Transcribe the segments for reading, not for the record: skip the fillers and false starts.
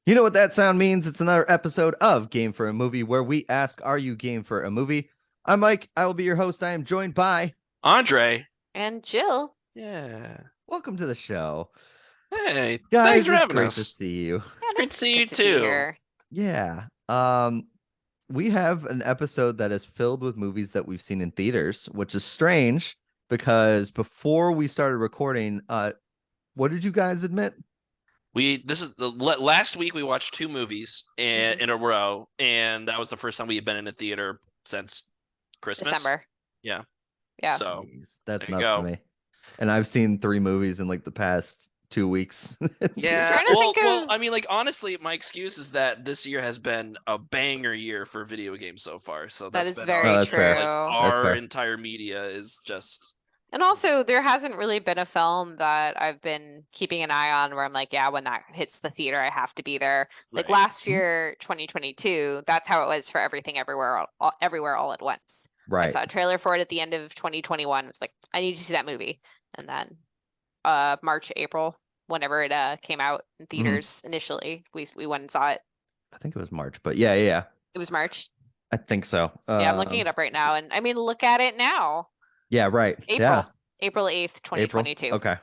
You know what that sound means? It's another episode of Game for a Movie where we ask, are you game for a movie? I'm Mike. I will be your host. I am joined by. Andre. And Jill. Yeah. Welcome to the show. Hey, thanks Guys, for it's having great to us. see you. Yeah, It's great to it's see you good to be too. here. Yeah. We have an episode that is filled with movies that we've seen in theaters, which is strange because before we started recording, what did you guys admit? This is the last week we watched two movies Mhm. in a row, and that was the first time we had been in a theater since Christmas. December. Yeah. Yeah. So Jeez, that's there you nuts to go. me. And I've seen 3 movies in like the past 2 weeks. I'm Yeah. trying to Well, think well, of I mean, like honestly, my excuse is that this year has been a banger year for video games so far. So that that's is been Oh, very that's fair. like true. That's our fair. entire media is just And also, there hasn't really been a film that I've been keeping an eye on where I'm like, yeah, when that hits the theater, I have to be there. Like right. last year, 2022, that's how it was for Everything Everywhere all at once. I Right. saw a trailer for it at the end of 2021. It's like, I need to see that movie. And then March, April, whenever it came out in Mhm. theaters initially, we went and saw it. I think it was March, but yeah. It was March. I think so. Yeah, I'm looking it up right now. And I mean, look at it now. Yeah, right. Yeah, April 8th, April. 2022. Okay.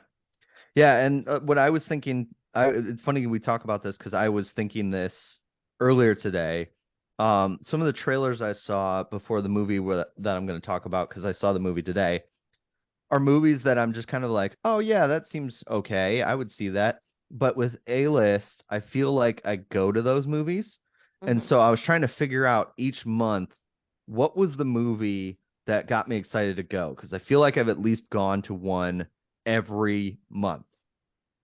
Yeah, and what I was thinking, it's funny we talk about this because I was thinking this earlier today. Some of the trailers I saw before the movie that I'm going to talk about because I saw the movie today are movies that I'm just kind of like, oh yeah, that seems okay. I would see that. But with A-list, I feel like I go to those movies. And Mhm. so I was trying to figure out each month what was the movie that got me excited to go because I feel like I've at least gone to one every month.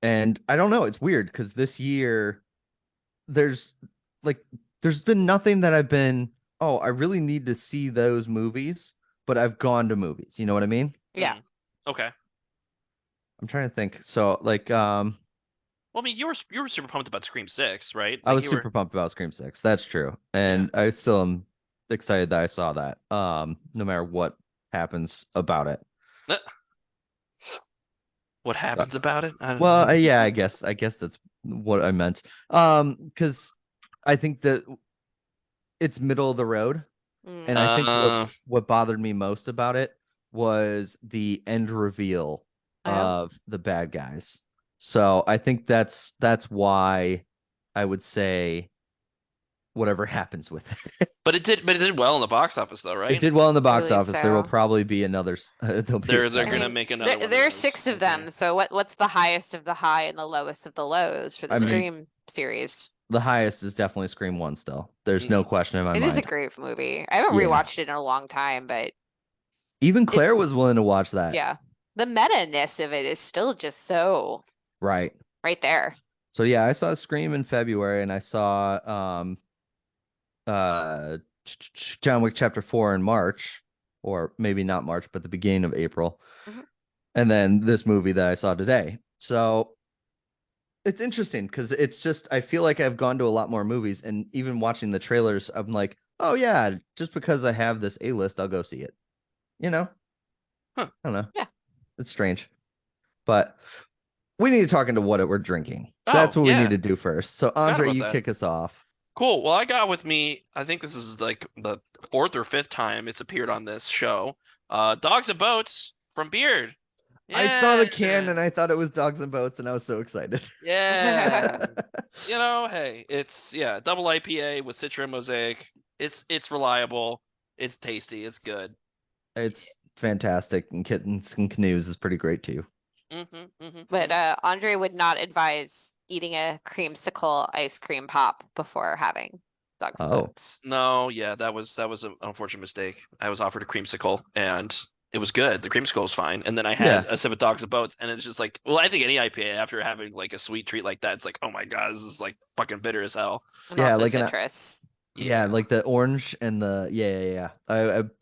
And I don't know, it's weird because this year there's like there's been nothing that I've been, oh, I really need to see those movies, but I've gone to movies. You know what I mean? Yeah. Okay. I'm trying to think. So like Well, I mean, you were super pumped about Scream 6, right? I Like was you were, super pumped about Scream 6. That's true. yeah. And I still am excited that I saw that. No matter what happens about it. Uh, What Uh, happens about it? I don't Well, know. yeah, I guess that's what I meant. Because I think that it's middle of the road. And I Mm. think Uh, what bothered me most about it was the end reveal Oh. of the bad guys. So I think that's why I would say whatever happens with it. but it did well in the box office though, It right? did well in the I box believe office. There will so. probably be another. There'll be a They're I gonna second. mean, make another one of there are those. six of Okay. them. So what's the highest of the high and the lowest of the lows for the I mean, Right. Scream series? the highest is definitely Scream One. Still, there's no Hmm. question in my It is a mind. great movie. I haven't Yeah, rewatched it in a long time, but even Claire was it's willing to watch that. yeah. The meta-ness of it is still just so Right. right there. So yeah, I saw Scream in February, and I saw uh John Wick Chapter 4 in March, or maybe not March, but the beginning of April. Mhm. And then this movie that I saw today. So it's interesting because it's just I feel like I've gone to a lot more movies, and even watching the trailers, I'm like, oh yeah, just because I have this A-list, I'll go see it. You know? Huh. I don't know. Yeah. It's strange. But we need to talk into what we're drinking. That's Oh what we need yeah, to do first. So forgot Andre, about you that. kick us off. Cool. Well, I got with me. I think this is like the fourth or fifth time it's appeared on this show. Dogs and Boats from Beard. I saw the Yeah. can and I thought it was Dogs and Boats, and I was so excited. Yeah. Hey, it's yeah, double IPA with Citra Mosaic. It's reliable. It's tasty. It's good. It's fantastic, and Kittens and Canoes is pretty great too. But Andre would not advise eating a creamsicle ice cream pop before having dogs and Oh, boats. No, yeah, that was an unfortunate mistake. I was offered a creamsicle and it was good. The creamsicle was fine. And then I had yeah, a sip of Dogs and Boats and it's just like, well, I think any IPA after having like a sweet treat like that, it's like, oh my God, this is like fucking bitter as hell. And yeah, also like an citrus. yeah, Yeah. like the orange and the yeah.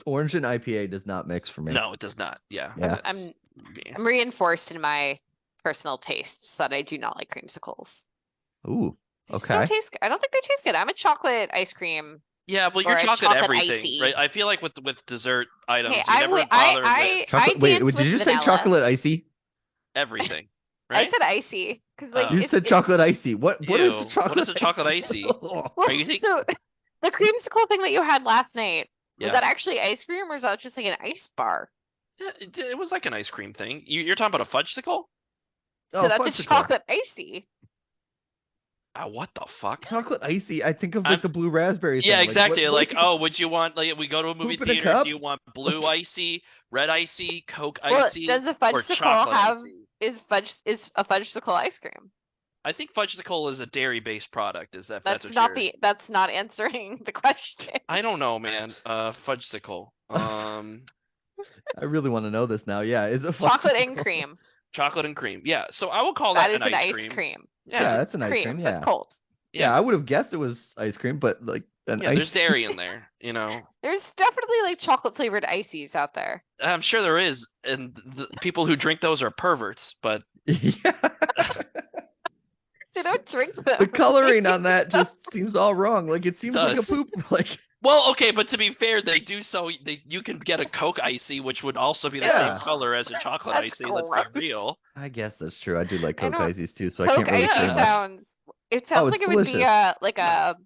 Orange and IPA does not mix for me. No, it does not. Yeah. Yeah. I'm Yeah. I'm reinforced in my personal tastes that I do not like creamsicles. Ooh, They just don't okay. taste. I don't think they taste good. I'm a chocolate ice cream Yeah, well, or you're a chocolate chocolate everything, right? icy. I feel like with dessert Hey, items, you I never would bother with Chocolate. Wait, dance did with you say vanilla. chocolate icy? everything. I right? said icy because like Oh. You said chocolate icy. What is a Ew. chocolate What is a chocolate icy? well, Are you so the creamsicle thing that you had last night, was Yeah. that actually ice cream or is that just like an ice bar? Yeah, it was like an ice cream thing. You're talking about a fudgesicle? So Oh, that's a fudgesicle. chocolate icy. What the fuck? Chocolate icy. I think of I'm like the blue raspberry Yeah, thing. exactly. What Like, oh, would you want like we go to a movie Poop in a theater? Do cup? you want blue icy, red icy, Coke Well, icy, does a or fudgesicle chocolate have icy? is a fudgesicle ice cream? I think fudgesicle is a dairy-based product. Is that that's That's what not you're? that's not answering the question. I don't know, man. Fudgesicle. I really want to know this now. Yeah, is it Chocolate and fudgesicle? cream. Chocolate and cream. Yeah, so I will call That that is an an ice ice cream. cream. Yeah, Yeah, that's It's an ice cream. That's Yeah. cold. Yeah, yeah, I would have guessed it was ice cream, but like an yeah. There's ice. dairy in there. You know, There's definitely like chocolate flavored ices out there. I'm sure there is, and the people who drink those are perverts. But Yeah. They don't drink them. The coloring on that just seems all wrong. Like it seems like a Does. poop. Like Well, okay, but to be fair, they do so you can get a Coke icy, which would also be the Yeah. same color as a chocolate That's icy. Let's be gross. real. I guess that's true. I do like I Coke don't- ices too, so I Coke can't really icy say Yeah. much. sounds. It Oh, sounds it's like it would be delicious. like a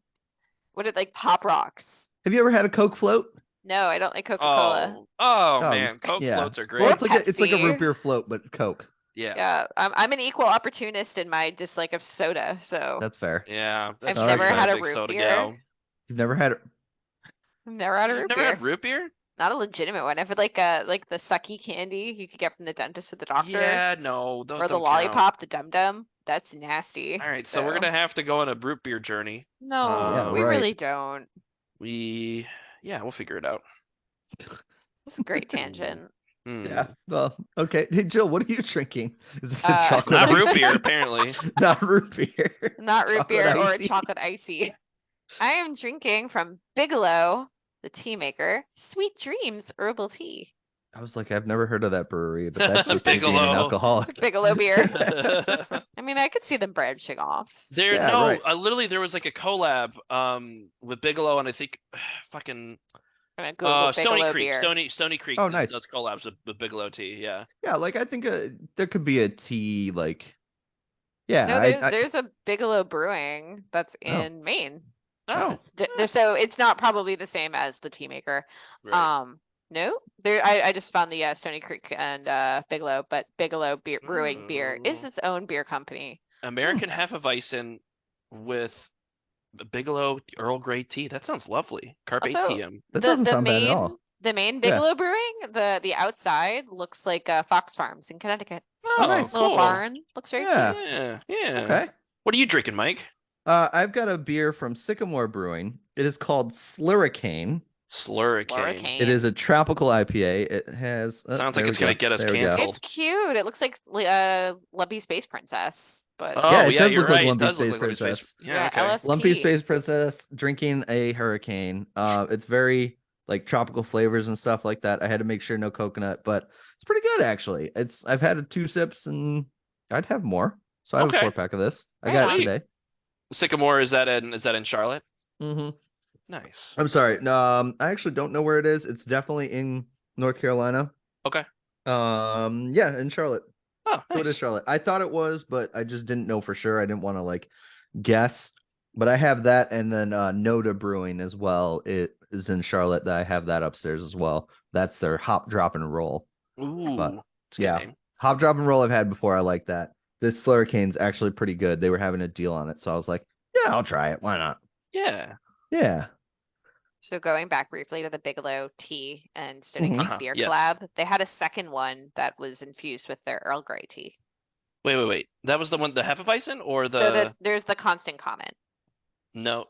what it like Pop Rocks. Have you ever had a Coke float? No, I don't like Coca-Cola. Oh Oh, man, Coke yeah. floats are Well, great. it's like a root Pepsi. beer float, but Coke. Yeah, Yeah, I'm an equal opportunist in my dislike of soda. So That's fair. yeah. I've That's All true. right, never You're not had a a big root soda beer. gal. You've never had it. I've never had a You've root never beer. had root beer? Not a legitimate one. I've had like the sucky candy you could get from the dentist or the doctor, Yeah, no, those or the don't count. lollipop, the Dum Dum. That's nasty. All right, so we're gonna have to go on a root beer journey. No, Yeah, we right. really don't. We'll figure it out. This is a great tangent. Yeah. Well, okay. Hey, Jill, what are you drinking? Is it Uh, chocolate Not root icy? beer, apparently. Not root beer. Not root Chocolate beer or icy. chocolate icy. I am drinking from Bigelow, the tea maker, Sweet Dreams Herbal Tea. I was like, I've never heard of that brewery, but that's just me being an Bigelow. alcoholic. Bigelow beer. I mean, I could see them branching off. Yeah, No, right. literally there was like a collab with Bigelow and I think fucking I'm gonna Google Stony Bigelow Creek. beer. Stony Creek Oh, nice. does collabs with Bigelow tea, yeah. Yeah, like I think there could be a tea like. Yeah, No, I there's a Bigelow Brewing that's Oh. in Maine. Oh, So it's not probably the same as the tea maker. right. No, I just found the Stony Creek and Bigelow, but Bigelow Brewing beer is its own beer company. American Hefeweizen with Bigelow Earl Grey tea. That sounds lovely. Carpe Also, diem. that doesn't sound bad at main all. the main Yeah. Bigelow Brewing, the outside looks like Fox Farms in Connecticut. Oh, nice. Little cool. barn looks very Yeah. cute. Yeah. Okay. What are you drinking, Mike? I've got a beer from Sycamore Brewing. It is called Slurricane. Slurricane. It is a tropical IPA. It has Sounds there like we it's gonna go. get us There we go. canceled. It's cute. It looks like Lumpy Space Princess, but Oh, Yeah, it does you're look like right. It Lumpy does look Space like Lumpy Space. Princess. Yeah, okay. LSP. Lumpy Space Princess drinking a hurricane. It's very like tropical flavors and stuff like that. I had to make sure no coconut, but it's pretty good actually. I've had 2 sips and I'd have more. So I have a Okay. 4-pack of this. I got it Sweet. today. Sycamore, is that in Charlotte? Mm-hmm. Nice. I'm sorry. I actually don't know where it is. It's definitely in North Carolina. Okay. Yeah, in Charlotte. Oh, So it is nice. Charlotte. I thought it was, but I just didn't know for sure. I didn't want to like guess. But I have that, and then Noda Brewing as well. It is in Charlotte. That I have that upstairs as well. That's their hop, drop, and roll. Ooh, But, it's a good yeah. name. Hop, drop, and roll I've had before. I like that. This Slurricane's actually pretty good. They were having a deal on it, so I was like, yeah, I'll try it. Why not? Yeah. Yeah. So going back briefly to the Bigelow tea and Stony Mhm. Creek Uh-huh, beer yes. collab, they had a second one that was infused with their Earl Grey tea. Wait. That was the one, the Hefeweizen or So there's the constant comment. no?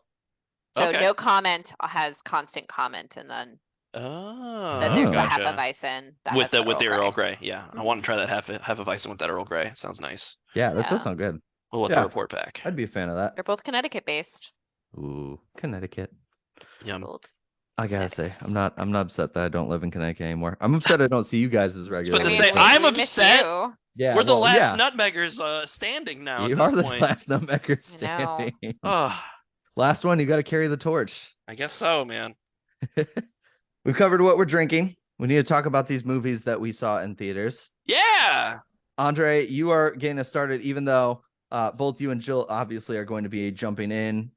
So Okay. no comment has constant comment, and then Oh, there's gotcha. the Hefeweizen that with has the Earl Earl Grey. Grey. Yeah, I want to try that Hefeweizen with that Earl Grey. Sounds nice. Yeah, that Yeah. does sound good. We'll let Yeah. the report back. I'd be a fan of that. They're both Connecticut based. Ooh, Connecticut. Yum. Both. I gotta say, Connecticut's- I'm not upset that I don't live in Connecticut anymore. I'm upset I don't see you guys as about regularly. to I say, mean, I'm we miss upset. you. Yeah, We're the well, last yeah. nutmeggers standing now You at are this the point. last nutmaker I know. standing. Oh, Last one, you got to carry the torch. I guess so, man. We've covered what we're drinking. We need to talk about these movies that we saw in theaters. Yeah. Andre, you are getting us started, even though both you and Jill obviously are going to be jumping in.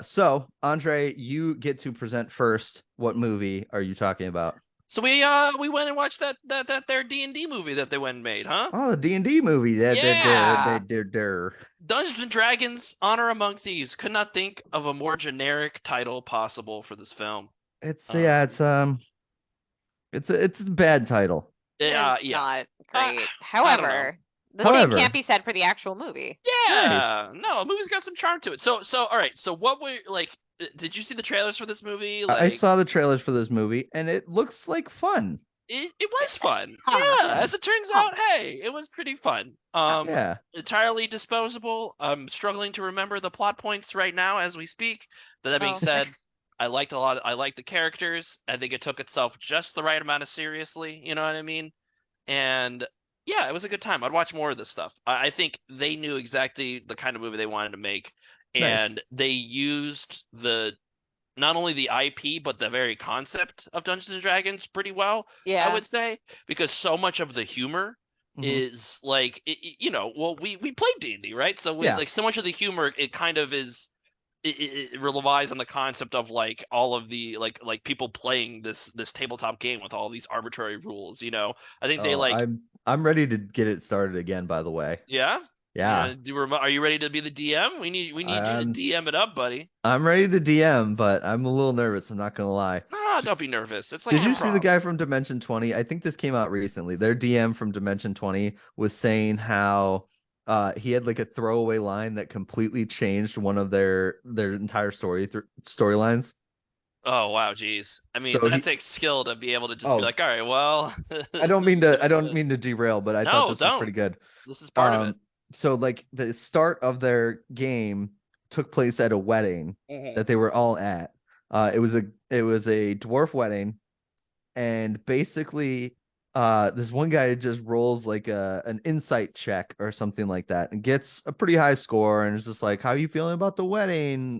So, Andre, you get to present first. What movie are you talking about? So we went and watched that their D&D movie that they went and made, huh? Oh, the D&D movie. Yeah. There. Dungeons and Dragons: Honor Among Thieves. Could not think of a more generic title possible for this film. It's Um, it's a bad title. It's yeah. not I, great. I don't know. However, the same However, can't be said for the actual movie. Yeah, nice. no, the movie's got some charm to it. So all right. So what were like? Did you see the trailers for this movie? I Like, saw the trailers for this movie, and it looks like fun. it was fun. Huh. Yeah, as it turns Huh. out, hey, it was pretty fun. Yeah, Entirely disposable. I'm struggling to remember the plot points right now as we speak. That being Oh. said, I liked a lot. I liked the characters. I think it took itself just the right amount of seriously. You know what I mean? And yeah, it was a good time. I'd watch more of this stuff. I think they knew exactly the kind of movie they wanted to make, nice. and they used the not only the IP but the very concept of Dungeons and Dragons pretty well, I Yeah. would say, because so much of the humor Mhm. is like well, we played D&D, right? So Yeah. like so much of the humor, it kind of is it relies on the concept of like all of the like people playing this tabletop game with all these arbitrary rules. I think they Oh, like I'm ready to get it started again, by the way. yeah. Yeah. Are you ready to be the DM? We need you to I'm DM it up, buddy. I'm ready to DM, but I'm a little nervous, I'm not gonna lie. Ah, don't be nervous. It's like Did you see the improv. guy from Dimension 20? I think this came out recently. Their DM from Dimension 20 was saying how he had like a throwaway line that completely changed one of their entire storylines. Oh wow, geez. I mean, So that he takes skill to be able to just be oh, like, all right, well, I use don't mean this. to derail, but I thought No, this was don't. pretty good. This is part of it. Um, so like the start of their game took place at a wedding Mhm. that they were all at. It was a dwarf wedding, and basically, this one guy just rolls like an insight check or something like that, and gets a pretty high score, and is just like, "How you feeling about the wedding,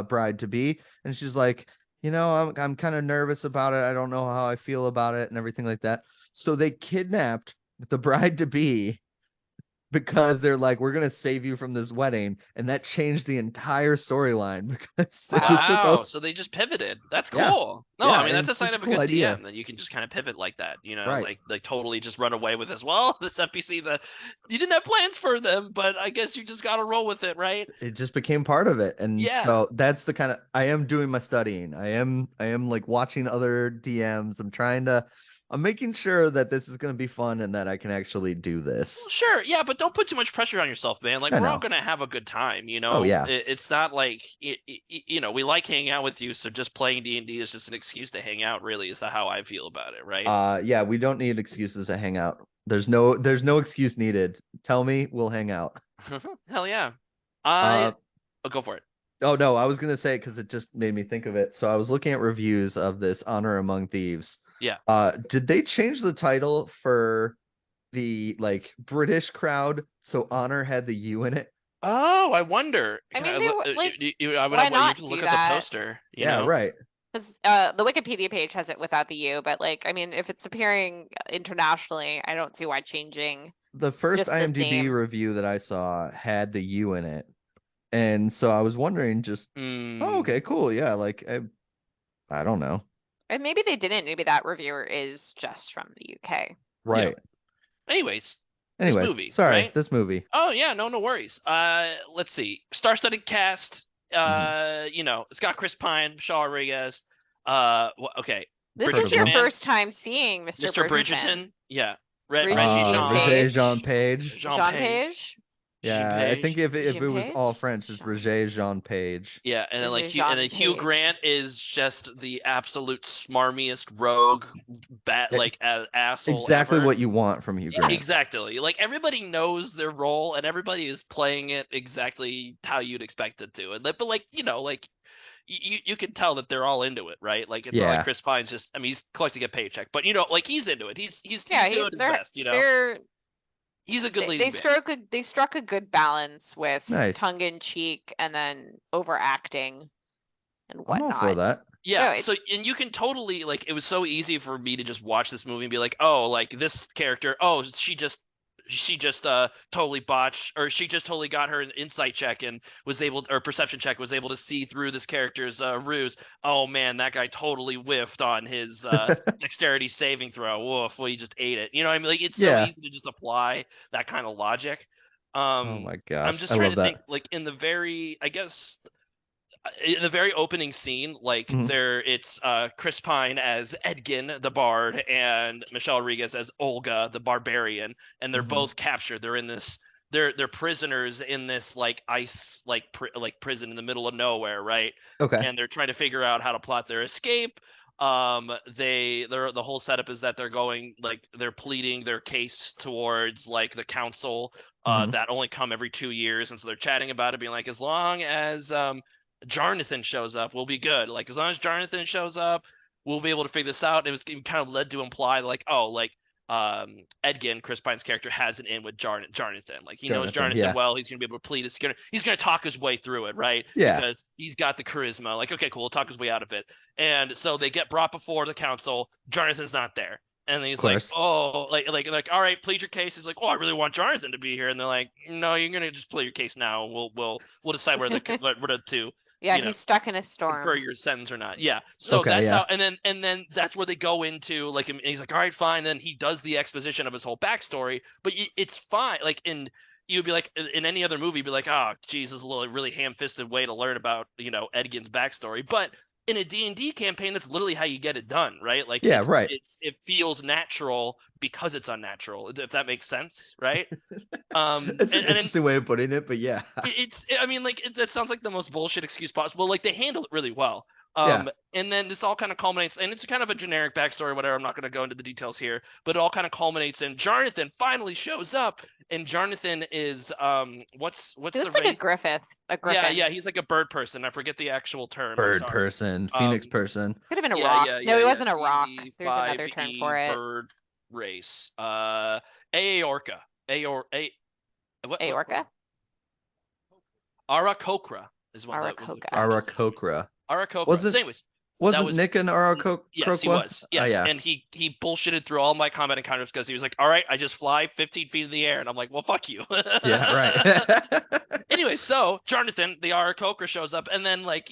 bride to be?" And she's like, I'm kind of nervous about it. I don't know how I feel about it, and everything like that. So they kidnapped the bride to be because they're like, we're gonna save you from this wedding, and that changed the entire storyline because it was Wow. supposed. So they just pivoted. That's Yeah, cool. No, yeah, I mean and that's a it's sign a of a cool good idea, DM that you can just kind of pivot like that, right? like totally just run away with this. Well, this NPC that you didn't have plans for them, but I guess you just gotta roll with it, right? It just became part of it, and Yeah. so that's the kind of I am doing my studying. I am like watching other DMs. I'm making sure that this is going to be fun and that I can actually do Well, this. sure, yeah, but don't put too much pressure on yourself, man. Like I we're all know. gonna have a good time, Oh yeah. It's not like we like hanging out with you, so just playing D&D is just an excuse to hang out. Really, is that how I feel about it, right? Yeah, we don't need excuses to hang out. There's no excuse needed. Tell me, we'll hang out. Hell yeah. Uh I'll go for it. oh no, I was gonna say it because it just made me think of it. So I was looking at reviews of this Honor Among Thieves. Yeah. Did they change the title for the like British crowd so Honor had the U in it? Oh, I wonder. I mean, they were like, I would why have you have not to do look at the that? poster, Yeah, right. Because the Wikipedia page has it without the U, but like, I mean, if it's appearing internationally, I don't see why changing The first just the IMDb name. review that I saw had the U in it. And so I was wondering just, oh, Hmm. okay, cool. Yeah, like I don't know. And maybe they didn't. Maybe that reviewer is just from the UK. Yeah. Right. Anyways, this Anyways, movie, sorry, right? this movie. Oh yeah, no worries. Let's see. Star-studded cast. Mhm. It's got Chris Pine, Michelle Rodriguez. Okay, This Heard is of your Bridgerton them. Man, first time seeing Mr. Mr. Bridgerton. Bridgerton. Yeah, Reggie Regis Jean, Roger Page. Jean Page. Jean Jean Page, Page? Jean Yeah, I think Page. if Jean it was all Page? French, it's Jean... Roger Jean Page. Yeah, and then like Regis Hugh, Jean Hugh Page. Grant is just the absolute smarmiest rogue bat Eh, asshole Exactly ever. what you want from Hugh Yeah, Grant. exactly. Like everybody knows their role and everybody is playing it exactly how you'd expect it to. But like, like you can tell that they're all into it, right? Like it's not like Yeah. Chris Pine's just I mean, he's collecting a paycheck, but like he's into it. He's Yeah, doing his best. they're He's a good they leading man. struck a good balance with Nice. tongue in cheek and then overacting and I'm all for whatnot. that. Yeah, No, so and you can totally like it was so easy for me to just watch this movie and be like, "Oh, like this character, oh, she just she just totally botched, or she just totally got her insight check and was able, or perception check, was able to see through this character's ruse. Oh man, that guy totally whiffed on his dexterity saving throw. Woof, well, he just ate it. You know what I mean? Like, it's so Yeah. easy to just apply that kind of logic. Oh my I'm gosh. just I trying love to think, that. like, in the very, I guess, in the very opening scene, like, Mhm. it's Chris Pine as Edgin the bard and Michelle Rodriguez as Olga the barbarian, and they're Mhm. both captured. They're in this, they're prisoners in this like ice like prison in the middle of nowhere, right? Okay. And they're trying to figure out how to plot their escape. The whole setup is that they're going, like, they're pleading their case towards like the council Mhm. that only come every 2 years, and so they're chatting about it, being like, as long as Jarnathan shows up, we'll be good. Like, as long as Jarnathan shows up, we'll be able to figure this out. And it was kind of led to imply like, oh, like, Edgin, Chris Pine's character, has an in with Jarnathan. Like, he knows Jonathan. Jarnathan Yeah. well. He's gonna be able to plead. He's gonna talk his way through it, right? Yeah. Because he's got the charisma. Like, okay, cool, we'll talk his way out of it. And so they get brought before the council. Jarnathan's not there. And Of he's like, course. oh, like, all right, plead your case. He's like, oh, I really want Jonathan to be here. And they're like, no, you're gonna just plead your case now. We'll decide where the two, Yeah, he's stuck in a confer storm. your sentence or not. Yeah. So Okay, that's yeah. how, and then that's where they go into, like, and he's like, all right, fine. Then he does the exposition of his whole backstory, but it's fine. Like, you'd be like, in any other movie, you'd be like, oh, geez, this is a little really ham-fisted way to learn about, Edgin's backstory. But in a D&D campaign, that's literally how you get it done, right? Like, Yeah, right. it feels natural because it's unnatural, if that makes sense, right? It's an And interesting way of putting it, but yeah. I mean, like, that sounds like the most bullshit excuse possible. Like, they handle it really well. Yeah. And then this all kind of culminates, and it's kind of a generic backstory, whatever. I'm not going to go into the details here, but it all kind of culminates in Jarnathan finally shows up, and Jarnathan is what's He the looks like a rank? griffith, a Yeah, griffin. yeah, he's like a bird person. I forget the actual term. I'm Bird sorry. person, Phoenix Um, person. Could have been a yeah, rock. yeah, No, yeah, he yeah. wasn't a rock. D&D There's another term 5e for it. bird race. Aorca. Aor A what Aorca? Arakokra is what that was. Arakoka. Arakokra. Arakokra. So Wasn't anyways, that wasn't was, Nick an yes, he Arakokra? was. Oh Yes. yeah. And he bullshitted through all my combat encounters because he was like, all right, I just fly 15 feet in the air. And I'm like, well, fuck you. Yeah, right. Anyway, so Jonathan, the Arakokra, shows up, and then, like,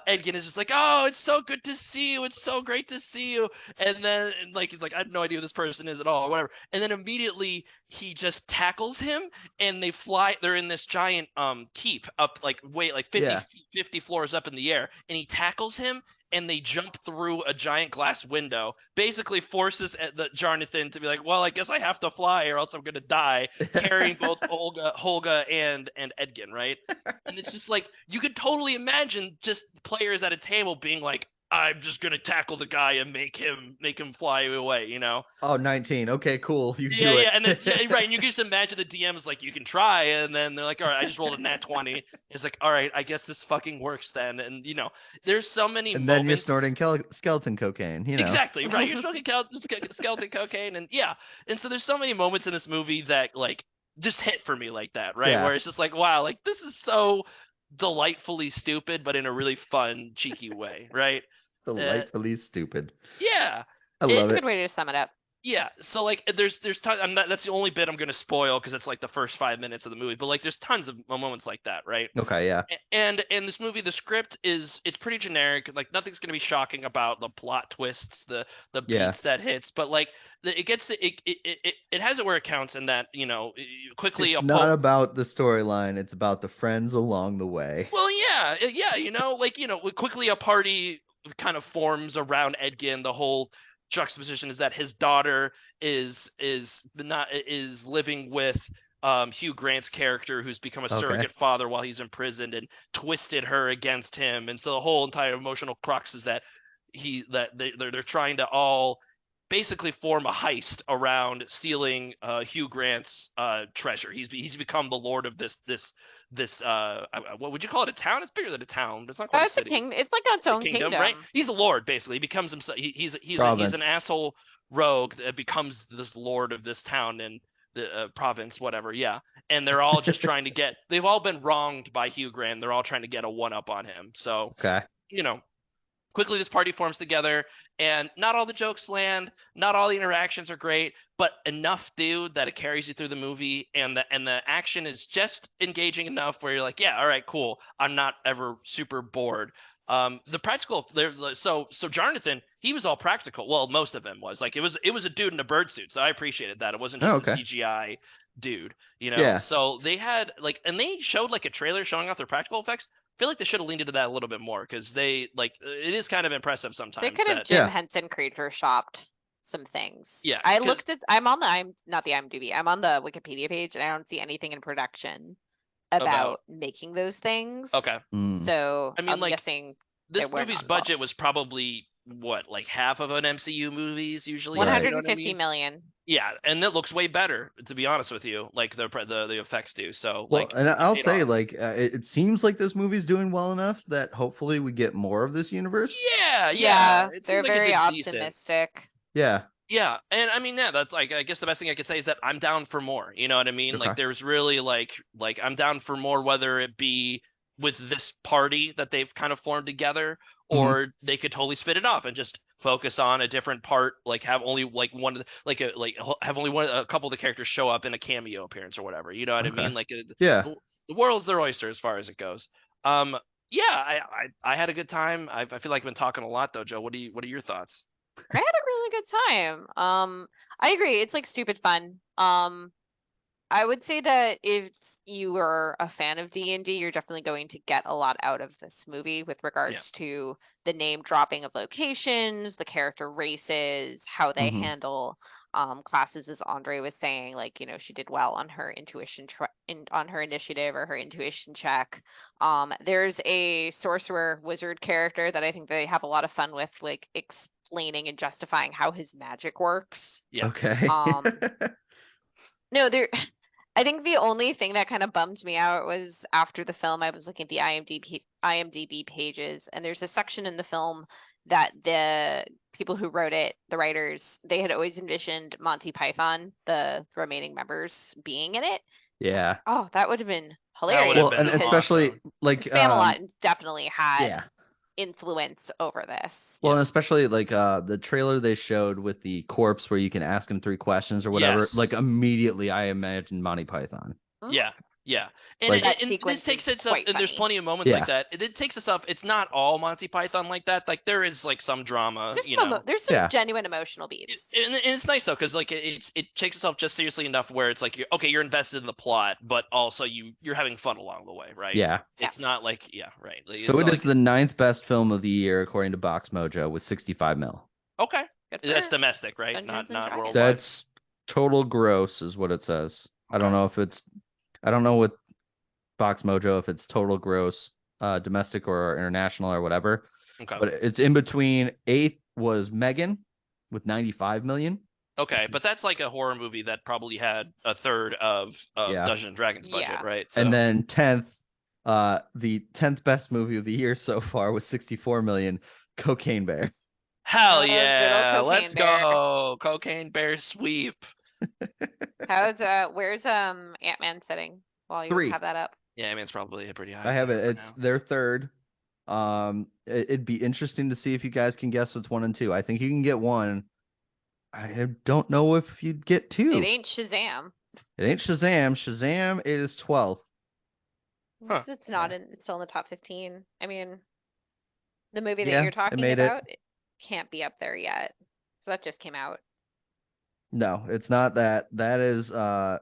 Edgin is just like, oh, it's so good to see you. It's so great to see you. And then, like, he's like, I have no idea who this person is at all, or whatever. And then immediately he just tackles him, and they fly. They're in this giant keep up, like, wait, like 50, Yeah. 50 floors up in the air, and he tackles him, and they jump through a giant glass window, basically forces the Jarnathan to be like, well, I guess I have to fly or else I'm gonna die, carrying both Holga and Edgin, right? And it's just like, you could totally imagine just players at a table being like, I'm just gonna tackle the guy and make him fly away, you know? Oh, 19. Okay, cool. You Yeah, do yeah, it. and then, yeah, right, and you can just imagine the DM is like, you can try, and then they're like, all right, I just rolled a nat 20. It's like, all right, I guess this fucking works then, and there's so many And then you're moments. snorting skeleton cocaine. Exactly, right. You're smoking skeleton cocaine, and yeah, and so there's so many moments in this movie that, like, just hit for me like that, right? Yeah. Where it's just like, wow, like, this is so delightfully stupid, but in a really fun, cheeky way, right? Uh, Delightfully stupid. yeah, I it, That's love a it. good way to sum it up. yeah. So, like, there's tons. That's the only bit I'm gonna spoil because it's like the first 5 minutes of the movie. But, like, there's tons of moments like that, right? Okay, yeah. And in this movie, the script it's pretty generic. Like, nothing's gonna be shocking about the plot twists, the Yeah. beats that hits. But, like, it gets it has it where it counts, in that, quickly It's a not about the storyline, it's about the friends along the way. Well, yeah, yeah, like, quickly a party kind of forms around Edgin. The whole juxtaposition is that his daughter is living with Hugh Grant's character, who's become a Okay. surrogate father while he's imprisoned, and twisted her against him. And so the whole entire emotional crux is that they're trying to all basically form a heist around stealing Hugh Grant's treasure. He's become the lord of this what would you call it, a town? It's bigger than a town, but it's not quite a It's a city. king. It's like its It's a own kingdom, kingdom. right? He's a lord, basically. He becomes himself. He's an Province. asshole rogue that becomes this lord of this town and the province, whatever. Yeah, and they're all just trying to get. They've all been wronged by Hugh Grant. They're all trying to get a one up on him. So, Okay. you know, quickly this party forms together, and not all the jokes land, not all the interactions are great, but enough do that it carries you through the movie, and the action is just engaging enough where you're like, yeah, all right, cool. I'm not ever super bored. The practical there, so Jarnathan, he was all practical. Well, most of him was like it was a dude in a bird suit, so I appreciated that. It wasn't Oh, just a okay. CGI dude, you know. Yeah. So they had like, and they showed like a trailer showing off their practical effects. I feel like they should have leaned into that a little bit more because they like it is kind of impressive They sometimes could have that Jim Yeah. Henson creature shopped some things. yeah, I 'cause looked at I'm on the I'm not the IMDb. I'm on the Wikipedia page and I don't see anything in production about about making those things. okay. Mm. So I mean, I'm like guessing they this were movie's not budget involved. was probably what like half of an MCU movie's usually is. Right. You know what I 150 mean? million. Yeah, and it looks way better to be honest with you. Like the effects do. So Well, like and it I'll paid say, off. like, it seems like this movie's doing well enough that hopefully we get more of this universe. Yeah. Yeah, It seems they're like it very did decent. optimistic. Yeah. Yeah, and I mean, yeah, that's like I guess the best thing I could say is that I'm down for more. You know what I mean? Okay. Like there's really like I'm down for more, whether it be with this party that they've kind of formed together, Mhm. or they could totally spit it off and just focus on a different part, like have only like one of the, like have only one a couple of the characters show up in a cameo appearance or whatever. You know what I Okay. mean? Like Yeah. the world's their oyster as far as it goes. Yeah, I had a good time. I feel like I've been talking a lot though, Joe. What are your thoughts? I had a really good time. I agree. It's like stupid fun. I would say that if you are a fan of D&D, you're definitely going to get a lot out of this movie with Yeah. regards to the name dropping of locations, the character races, how they Mhm. handle classes, as Andre was saying, like, you know, she did well on her on her initiative or her intuition check. There's a sorcerer wizard character that I think they have a lot of fun with, like explaining and justifying how his magic works. Yeah. Okay. Um, no, there I think the only thing that kind of bummed me out was after the film, I was looking at the IMDb pages, and there's a section in the film that the people who wrote it, the writers, they had always envisioned Monty Python, the remaining members, being in it. I was like, Yeah. oh, that would have been That would have Well, hilarious been and because especially awesome. like Spamalot definitely had yeah. influence over this. Well, Yeah. and especially like the trailer they showed with the corpse where you can ask him 3 questions or whatever, like Yes. immediately I imagined Monty Python. Mhm. Yeah. Yeah. And Like That and this sequence takes is it up, quite and there's funny. plenty of moments like yeah. that. It takes us up. It's not all Monty Python like that. Like there is like some drama, There's you some know. there's some Yeah. genuine emotional beats. And it's nice though, because like it takes itself just seriously enough where it's like you're invested in the plot, but also you're having fun along the way, right? Yeah. Yeah. It's not like yeah, right. Like, So it's it not is like the ninth best film of the year according to Box Mojo with 65 mil. okay, Good that's for domestic, right? Dungeons and Not Dragons. worldwide. That's total gross is what it says. I don't Okay. know if it's I don't know what Box Mojo if it's total gross domestic or international or whatever. Okay. But it's in between. Eighth was Megan with 95 million. Okay, but that's like a horror movie that probably had a third of Yeah. Dungeons and Dragons budget, Yeah. right? So And then 10th, the 10th best movie of the year so far was 64 million, Cocaine Bear. hell Good old yeah, Cocaine let's Bear. go. Cocaine Bear sweep. How's where's Ant-Man sitting while you 3. have that up? Yeah, I mean it's probably pretty high. I have it. for It's now. their third. It'd be interesting to see if you guys can guess what's 1 and 2. I think you can get 1. I don't know if you'd get 2. It ain't Shazam. It ain't Shazam. Shazam is 12th. Huh. It's not in it's still in the top 15. I mean, the movie that Yeah, you're it talking made it. about it can't be up there yet. So that just came out. No, it's not that. That is 20th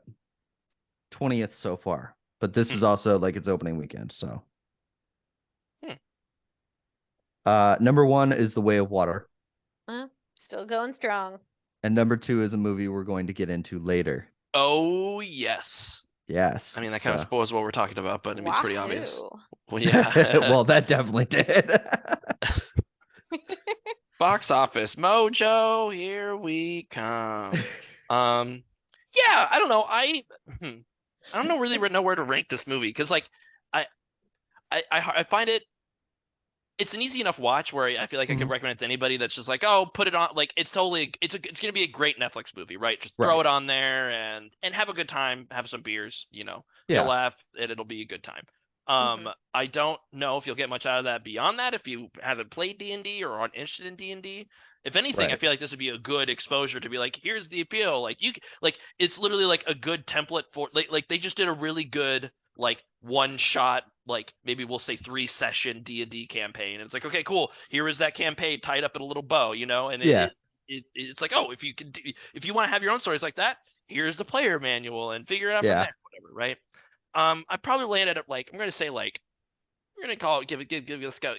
so far. But this is also like its opening weekend, so. Number 1 is The Way of Water. Still going strong. And number 2 is a movie we're going to get into later. Oh yes. Yes. I mean that kind of spoils what we're talking about, but I mean it's pretty obvious. Wahoo. Well, yeah. Well, that definitely did. Box office mojo, here we come. Yeah, I don't know. I don't know really know where to rank this movie because like I find it's an easy enough watch where I feel like I could Mhm. recommend it to anybody that's just like, oh, put it on. Like it's totally it's gonna be a great Netflix movie, right? Just throw Right. it on there and have a good time, have some beers, you know, Yeah. you'll laugh, and it'll be a good time. I don't know if you'll get much out of that beyond that if you haven't played D&D or aren't interested in D&D. If anything, I Right. feel like this would be a good exposure to be like, here's the appeal. Like it's literally like a good template for like they just did a really good like one shot, like maybe we'll say 3-session D&D campaign. And it's like, okay, cool. Here is that campaign tied up in a little bow, and Yeah. it's like, oh, if you want to have your own stories like that, here's the player manual and figure it out from Yeah. there, whatever, right? I probably landed at like I'm gonna say like we're gonna call it give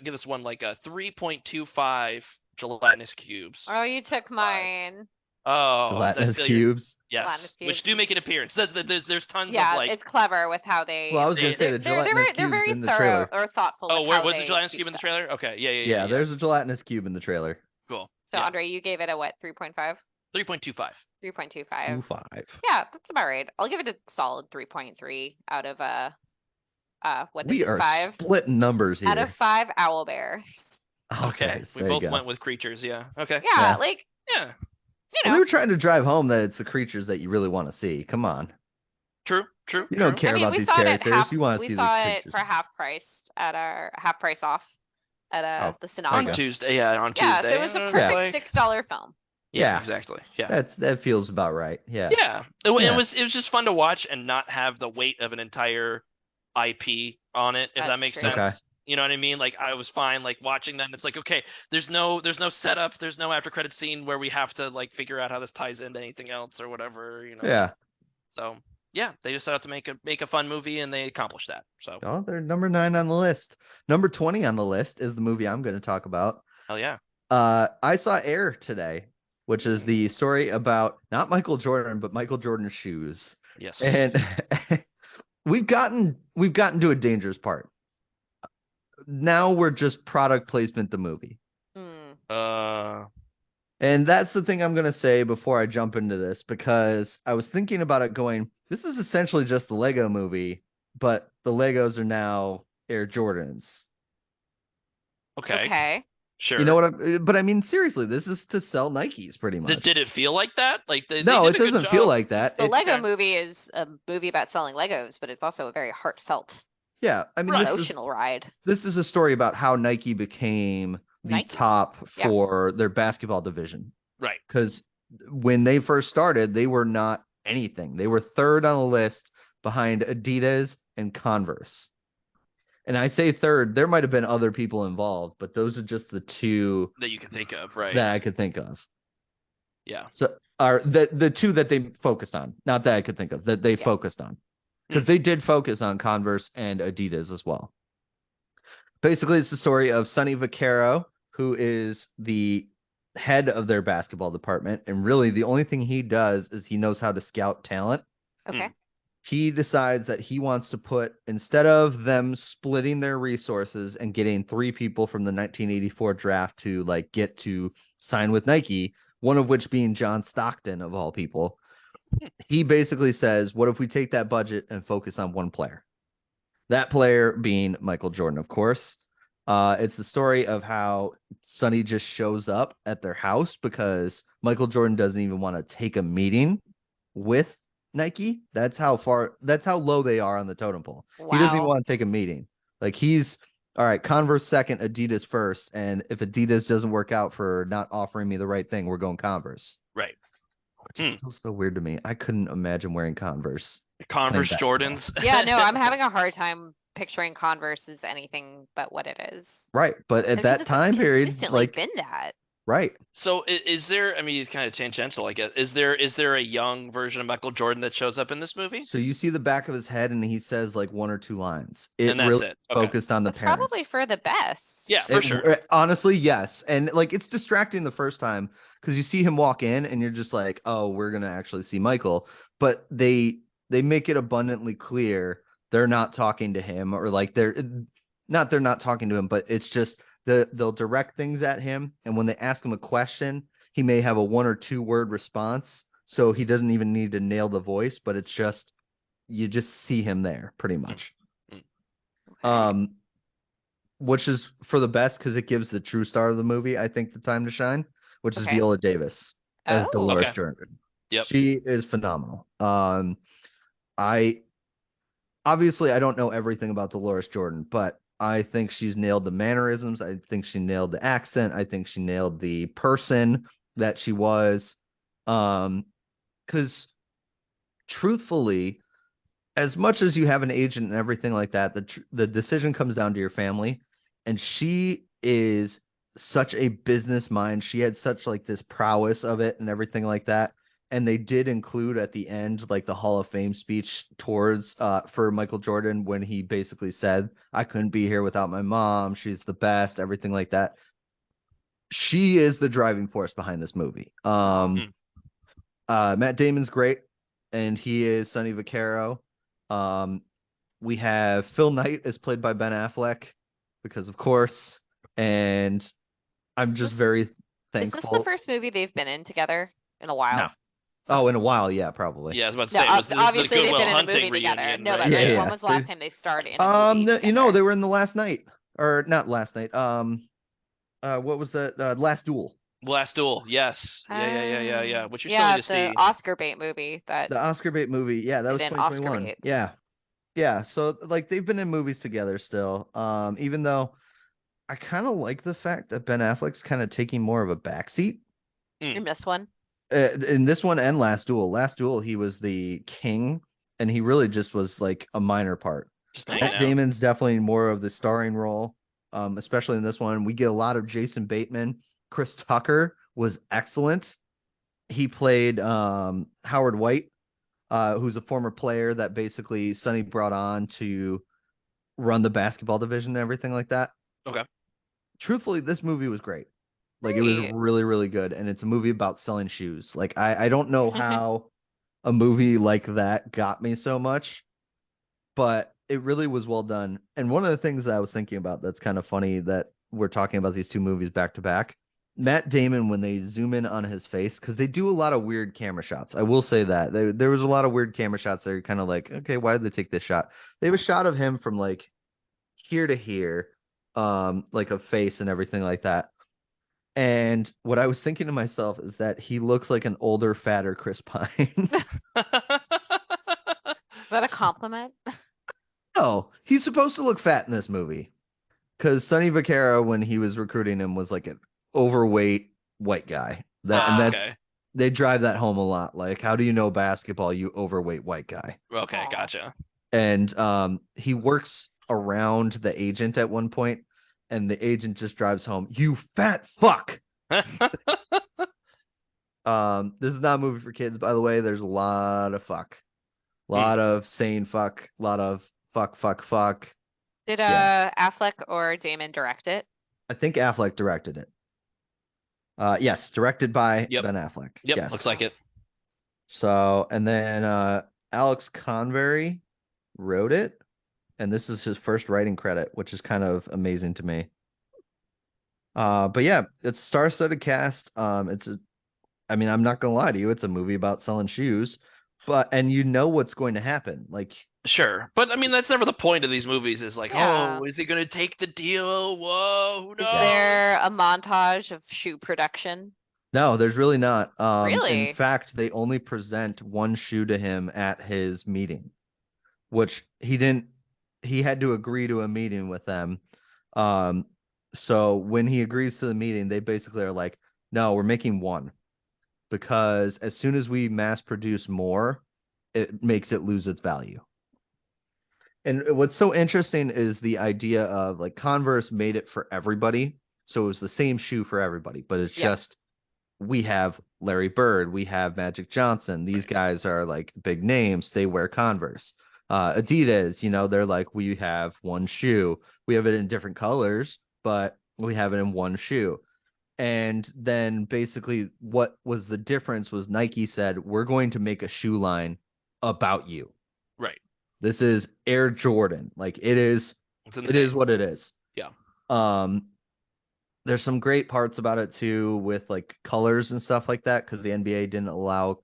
this one like a 3.25 gelatinous cubes. Oh, you took Five. mine. Oh, did I Gelatinous steal your cubes. Gelatinous yes, which do cubes. make an appearance. There's tons of Yeah, like it's clever with how Well, I was gonna say the gelatinous they're cubes very in the thorough trailer. or thoughtful oh with where how was the they gelatinous do cube in the stuff. trailer? Okay, Yeah, there's a gelatinous cube in the trailer. Cool. So Yeah, Andre, you gave it a what? 3.5? 3.25. 3.25. 2.5. Yeah, that's about right. I'll give it a solid 3.3 out of what is We it? are 5? splitting numbers Out of here. 5 owl bear. Okay, Okay, so we there you both go. went with creatures. Yeah. Okay. Yeah, Yeah. like, Yeah. you Well, they know. were trying to drive home that it's the creatures that you really want to see. Come on. True. True. You don't True. I care mean, about we these saw it at characters. half You want to we see the saw it for creatures. half price at our half price off at Oh, the there you On go. synonymous. Tuesday. Yeah. On Yeah, so Tuesday. it was a It was Yeah. perfect like $6 film. yeah. Yeah. Exactly. Yeah. That feels about right. Yeah. Yeah, Yeah. it was just fun to watch and not have the weight of an entire IP on it, if that That's makes true. Okay. sense. You know what I mean? Like I was fine like watching that and it's like, okay, there's no setup, there's no after credit scene where we have to like figure out how this ties into anything else or whatever. Yeah. So yeah, they just set out to make a fun movie and they accomplished that. So Oh, they're number 9 on the list. Number 20 on the list is the movie I'm going to talk about. hell yeah. I saw Air today, which is the story about not Michael Jordan, but Michael Jordan's shoes. Yes. And we've gotten to a dangerous part. Now we're just product placement the movie. Hmm. And that's the thing I'm going to say before I jump into this, because I was thinking about it going, this is essentially just the Lego movie, but the Legos are now Air Jordans. Okay. Okay. Sure. You know what but I mean, seriously, this is to sell Nikes pretty much. Did it feel like that? Like No, they it did a good doesn't feel job. like that. The Lego okay. movie is a movie about selling Legos, but it's also a very heartfelt Yeah, I mean, Right. emotional ride. this is a story about how Nike became the Nike. top Yeah. for their basketball division. Right. Because when they first started, they were not anything. They were third on the list behind Adidas and Converse. And I say third, there might have been other people involved, but those are just the two That you can think of, right? that I could think of. Yeah. So are the two that they focused on, not that I could think of, that they focused on. Because they did focus on Converse and Adidas as well. Basically, it's the story of Sonny Vaccaro, who is the head of their basketball department. And really, the only thing he does is he knows how to scout talent. Okay. He decides that he wants to put, instead of them splitting their resources and getting 3 people from the 1984 draft to like get to sign with Nike, one of which being John Stockton of all people, he basically says, what if we take that budget and focus on one player? That player being Michael Jordan, of course. It's the story of how Sonny just shows up at their house because Michael Jordan doesn't even want to take a meeting with Nike. That's how low they are on the totem pole. Wow. He doesn't even want to take a meeting. Like he's all right, Converse second, Adidas first. And if Adidas doesn't work out for not offering me the right thing, we're going Converse. Right. Which is still so weird to me. I couldn't imagine wearing Converse. Converse Jordans. Yeah, no, I'm having a hard time picturing Converse as anything but what it is. Right. But at that time period, like been that. Right. So is there, I mean, it's kind of tangential, I guess. Is there a young version of Michael Jordan that shows up in this movie? So you see the back of his head and he says like 1 or 2 lines. And that's really it. Okay. focused on the It's parents. probably for the best. Yeah, for sure. Honestly, yes. And like it's distracting the first time because you see him walk in and you're just like, oh, we're gonna actually see Michael. But they make it abundantly clear they're not talking to him, or like they're not talking to him, but it's just they'll direct things at him, and when they ask him a question, he may have a 1 or 2 word response, so he doesn't even need to nail the voice, but it's just you just see him there pretty much. Okay. Which is for the best because it gives the true star of the movie, I think, the time to shine, which is Viola Davis as Dolores Okay. Jordan. Yep. She is phenomenal. obviously I don't know everything about Dolores Jordan, but I think she's nailed the mannerisms. I think she nailed the accent. I think she nailed the person that she was. Because truthfully, as much as you have an agent and everything like that, the decision comes down to your family, and she is such a business mind. She had such like this prowess of it and everything like that. And they did include at the end like the Hall of Fame speech towards for Michael Jordan when he basically said, "I couldn't be here without my mom. She's the best," everything like that. She is the driving force behind this movie. Mm. Matt Damon's great, and he is Sonny Vaccaro. Um, we have Phil Knight is played by Ben Affleck because of course, and I'm Is just this very is this the thankful. first movie they've been in together in a No. while? Oh, in a while, yeah, probably. Yeah, I was about to No, say this is the obviously they've Goodwill been in a Hunting movie together. reunion, No, right? but Yeah, like, yeah. when was the last time they starred in a movie No, they together? were in the last night, or not last night. What was that? Last Duel, Last Duel. Yes. Yeah. Which you still need Yeah, to the see. Oscar bait movie that the Oscar bait movie. Yeah, that they was didn't Oscar 2021. bait. Yeah, yeah. So like they've been in movies together still. Even though I kind of like the fact that Ben Affleck's kind of taking more of a backseat You Mm. missed one. in this one and Last Duel. Last Duel, he was the king, and he really just was like a minor part. Just Okay. hanging Matt out. Damon's definitely more of the starring role, especially in this one. We get a lot of Jason Bateman. Chris Tucker was excellent. He played Howard White, who's a former player that basically Sonny brought on to run the basketball division and everything like that. Okay. Truthfully, this movie was great. Like it was Great. really, really good. And it's a movie about selling shoes. Like I don't know how a movie like that got me so much, but it really was well done. And one of the things that I was thinking about that's kind of funny that we're talking about these two movies back to back. Matt Damon, when they zoom in on his face, because they do a lot of weird camera shots. I will say that there was a lot of weird camera shots that are kind of like, okay, why did they take this shot? They have a shot of him from like here to here, like a face and everything like that. And what I was thinking to myself is that he looks like an older, fatter Chris Pine. Is that a compliment? Oh, he's supposed to look fat in this movie because Sonny Vaccaro, when he was recruiting him, was like an overweight white guy. That and Aw. that's Okay. they drive that home a lot. Like, how do you know basketball? You overweight white guy. Okay, Aw. gotcha. And he works around the agent at one point, and the agent just drives home. You fat fuck. This is not a movie for kids, by the way. There's a lot of fuck, a lot of saying fuck, a lot of fuck. Did Yeah. Affleck or Damon direct it? I think Affleck directed it. Yes, directed by Yep. Ben Affleck. Yep, Yes. looks like it. So, and then Alex Convery wrote it, and this is his first writing credit, which is kind of amazing to me. But yeah, it's star-studded cast. I mean, I'm not gonna lie to you, it's a movie about selling shoes, and you know what's going to happen. Like, Sure. But I mean, that's never the point of these movies is like, Yeah. oh, is he going to take the deal? Whoa, who Is knows? there a montage of shoe production? no, there's really not. In Really? fact, they only present one shoe to him at his meeting, which he didn't. He had to agree to a meeting with them. Um, so when he agrees to the meeting, they basically are like, "No, we're making one because as soon as we mass produce more, it makes it lose its value." And what's so interesting is the idea of like Converse made it for everybody. So it was the same shoe for everybody, but it's Yep. just we have Larry Bird, we have Magic Johnson. These guys are like big names. They wear Converse. Adidas, they're like, we have one shoe. We have it in different colors, but we have it in one shoe. And then basically, what was the difference was Nike said, we're going to make a shoe line about you. Right. This is Air Jordan. Like it is what it is. Yeah. There's some great parts about it too with like colors and stuff like that because the NBA didn't allow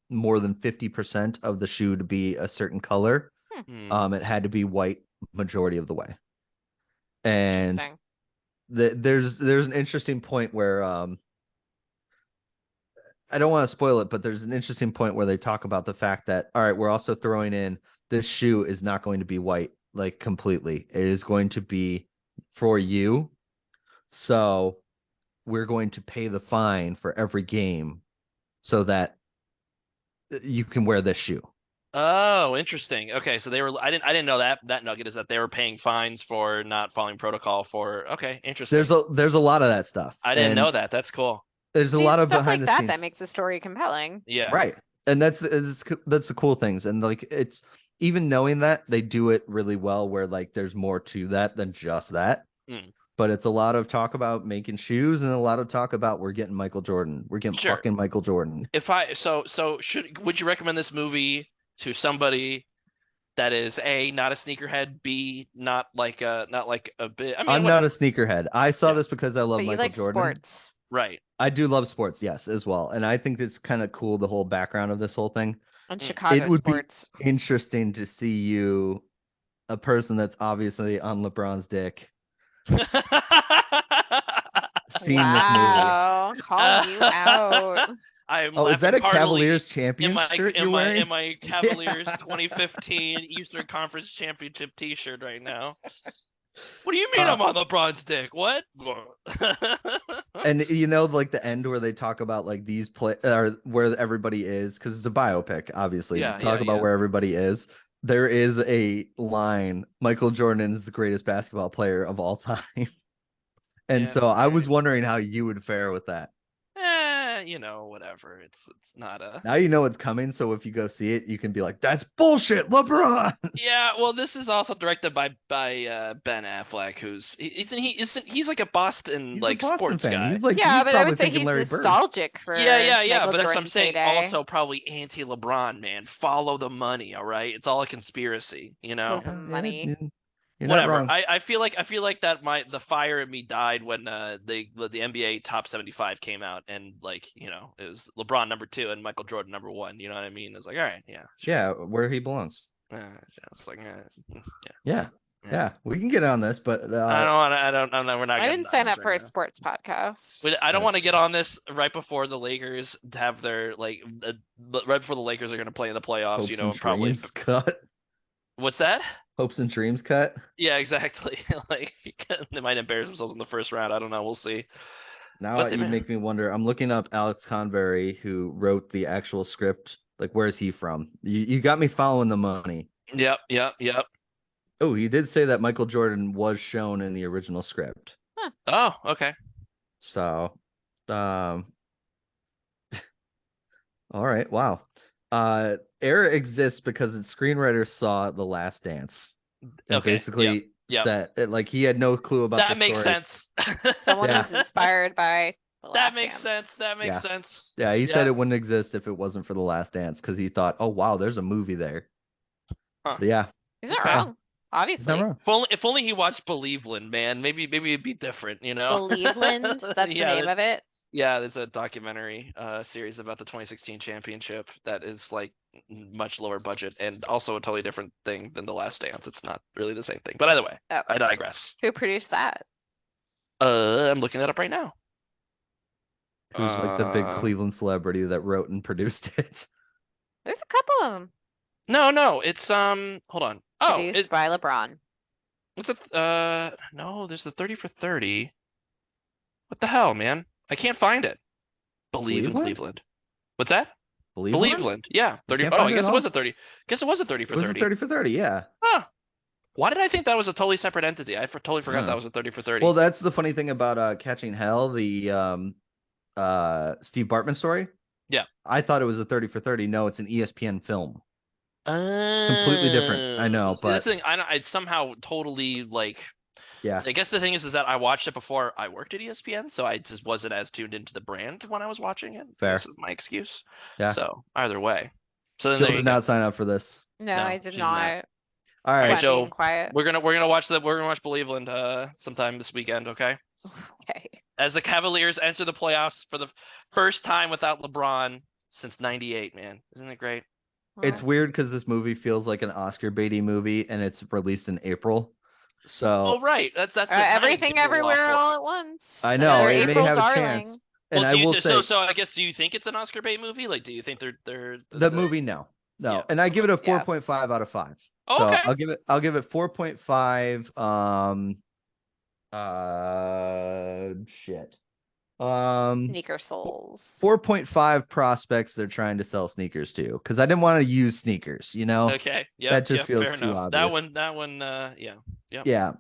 more than 50% of the shoe to be a certain color. It had to be white majority of the way. And there's an interesting point where I don't want to spoil it, but there's an interesting point where they talk about the fact that, all right, we're also throwing in this shoe is not going to be white, like completely. It is going to be for you. So we're going to pay the fine for every game so that you can wear this shoe. Oh, interesting. Okay, so they were. I didn't know that nugget is that they were paying fines for not following protocol for. Okay, interesting. There's a lot of that stuff. I didn't And know that. That's cool. there's a See, lot it's of stuff behind like the that that scenes. makes the story compelling. Yeah. Right. And that's the cool things. And like it's even knowing that they do it really well where like there's more to that than just that. Mm. But it's a lot of talk about making shoes and a lot of talk about we're getting Michael Jordan. We're getting Sure. fucking Michael Jordan. Would you recommend this movie to somebody that is A, not a sneakerhead, B, not like a bit. I mean, I'm not a sneakerhead. I saw Yeah. this because I love But you Michael like Jordan. sports. right. I do love sports, yes, as well. And I think it's kind of cool the whole background of this whole thing. And Mm. Chicago It would sports. be interesting to see you, a person that's obviously on LeBron's dick, seeing this movie. Wow, calling you out. I'm Oh, is that laughing a heartily Cavaliers in champion my shirt in you're my wearing? in my Cavaliers Yeah. 2015 Eastern Conference Championship T-shirt right now. What do you mean I'm on LeBron's dick? What? And you know, like the end where they talk about like these play or where everybody is, because it's a biopic, obviously. Yeah, Talk about where everybody is. There is a line, Michael Jordan is the greatest basketball player of all time. And Yeah, so I was right. wondering how you would fare with that. Whatever. It's not a. Now you know it's coming, so if you go see it, you can be like, "That's bullshit, LeBron." Yeah, well, this is also directed by Ben Affleck, he's like a Boston He's like a Boston sports fan. guy. He's like, Yeah, he's but I probably would say thinking he's Larry Bird. nostalgic for Yeah. Michael But that's what I'm Jordan's saying. heyday. Also, probably anti-LeBron, man. Follow the money, all right? It's all a conspiracy, you know. Love the money. You're not Whatever. wrong. I feel like that the fire in me died when the NBA Top 75 came out, and like it was LeBron number 2 and Michael Jordan number 1. You know what I mean? It's like, all right, yeah, sure. Yeah, where he belongs. It's like, Yeah. We can get on this, but I don't want to. I don't. We're not. I didn't sign up for a now. sports podcast. I don't That's want to get true. on this right before the Lakers have their right before the Lakers are going to play in the playoffs. Hopes and Probably. dreams cut. What's that? Hopes and dreams cut. Yeah, exactly. Like they might embarrass themselves in the first round. I don't know. We'll see. Now But you make me wonder. I'm looking up Alex Convery, who wrote the actual script. Like, where's he from? You got me following the money. Yep. Oh, you did say that Michael Jordan was shown in the original script. Huh. Oh, okay. So, all right. Wow. Error exists because its screenwriter saw The Last Dance and Okay, basically yep. said it, like he had no clue about That the makes story. sense. Someone was inspired by The That Last makes Dance. sense. That makes Yeah. sense. Yeah, he said Yeah. it wouldn't exist if it wasn't for The Last Dance because he thought, oh wow, there's a movie there. Huh. So yeah, He's not Okay. wrong. he's Obviously. not wrong. If only he watched Believeland, man. Maybe it'd be different, Believeland, that's Yeah, the name of it. Yeah, there's a documentary series about the 2016 championship that is like much lower budget and also a totally different thing than The Last Dance. It's not really the same thing. But either way, Oh. I digress. Who produced that? I'm looking that up right now. Who's like the big Cleveland celebrity that wrote and produced it? There's a couple of them. No, it's hold on. Oh, Produced by LeBron. it's no, there's the 30 for 30. What the hell, man? I can't find it. Believe in Cleveland? Cleveland. What's that? Believeland? Yeah, 30. can't Oh, find I it guess at it all? was a 30. Guess it was a 30 It for was a 30. 30 for 30, yeah. Huh. Why did I think that was a totally separate entity? I totally forgot Huh. that was a 30 for 30. Well, that's the funny thing about Catching Hell, the Steve Bartman story. Yeah. I thought it was a 30 for 30. No, it's an ESPN film. Completely different. I know, See, that's but the thing. It's somehow totally like. yeah. I guess the thing is that I watched it before I worked at ESPN, so I just wasn't as tuned into the brand when I was watching it. Fair. This is my excuse. Yeah. So either way. So then Jill there you did go. not sign up for this. No, No, I she did did not. not. All right, Alright, Joe. Being quiet. We're gonna watch Believeland sometime this weekend, okay? Okay. As the Cavaliers enter the playoffs for the first time without LeBron since '98, man. Isn't it great? It's weird because this movie feels like an Oscar baity movie and it's released in April. So Oh right. That's the timing Everything seems a little everywhere off. all at once. I know Another it may April have a darling. chance. And Well, I will say so I guess do you think it's an Oscar bait movie? Like, do you think they're the movie, no. Yeah. And I give it a Yeah. 4.5 out of 5. Oh, So okay. I'll give it 4.5. Shit. Sneaker souls. 4.5 prospects they're trying to sell sneakers to, because I didn't want to use sneakers, Okay. Yeah. That just feels fair too enough. obvious. That one, yeah. Yeah.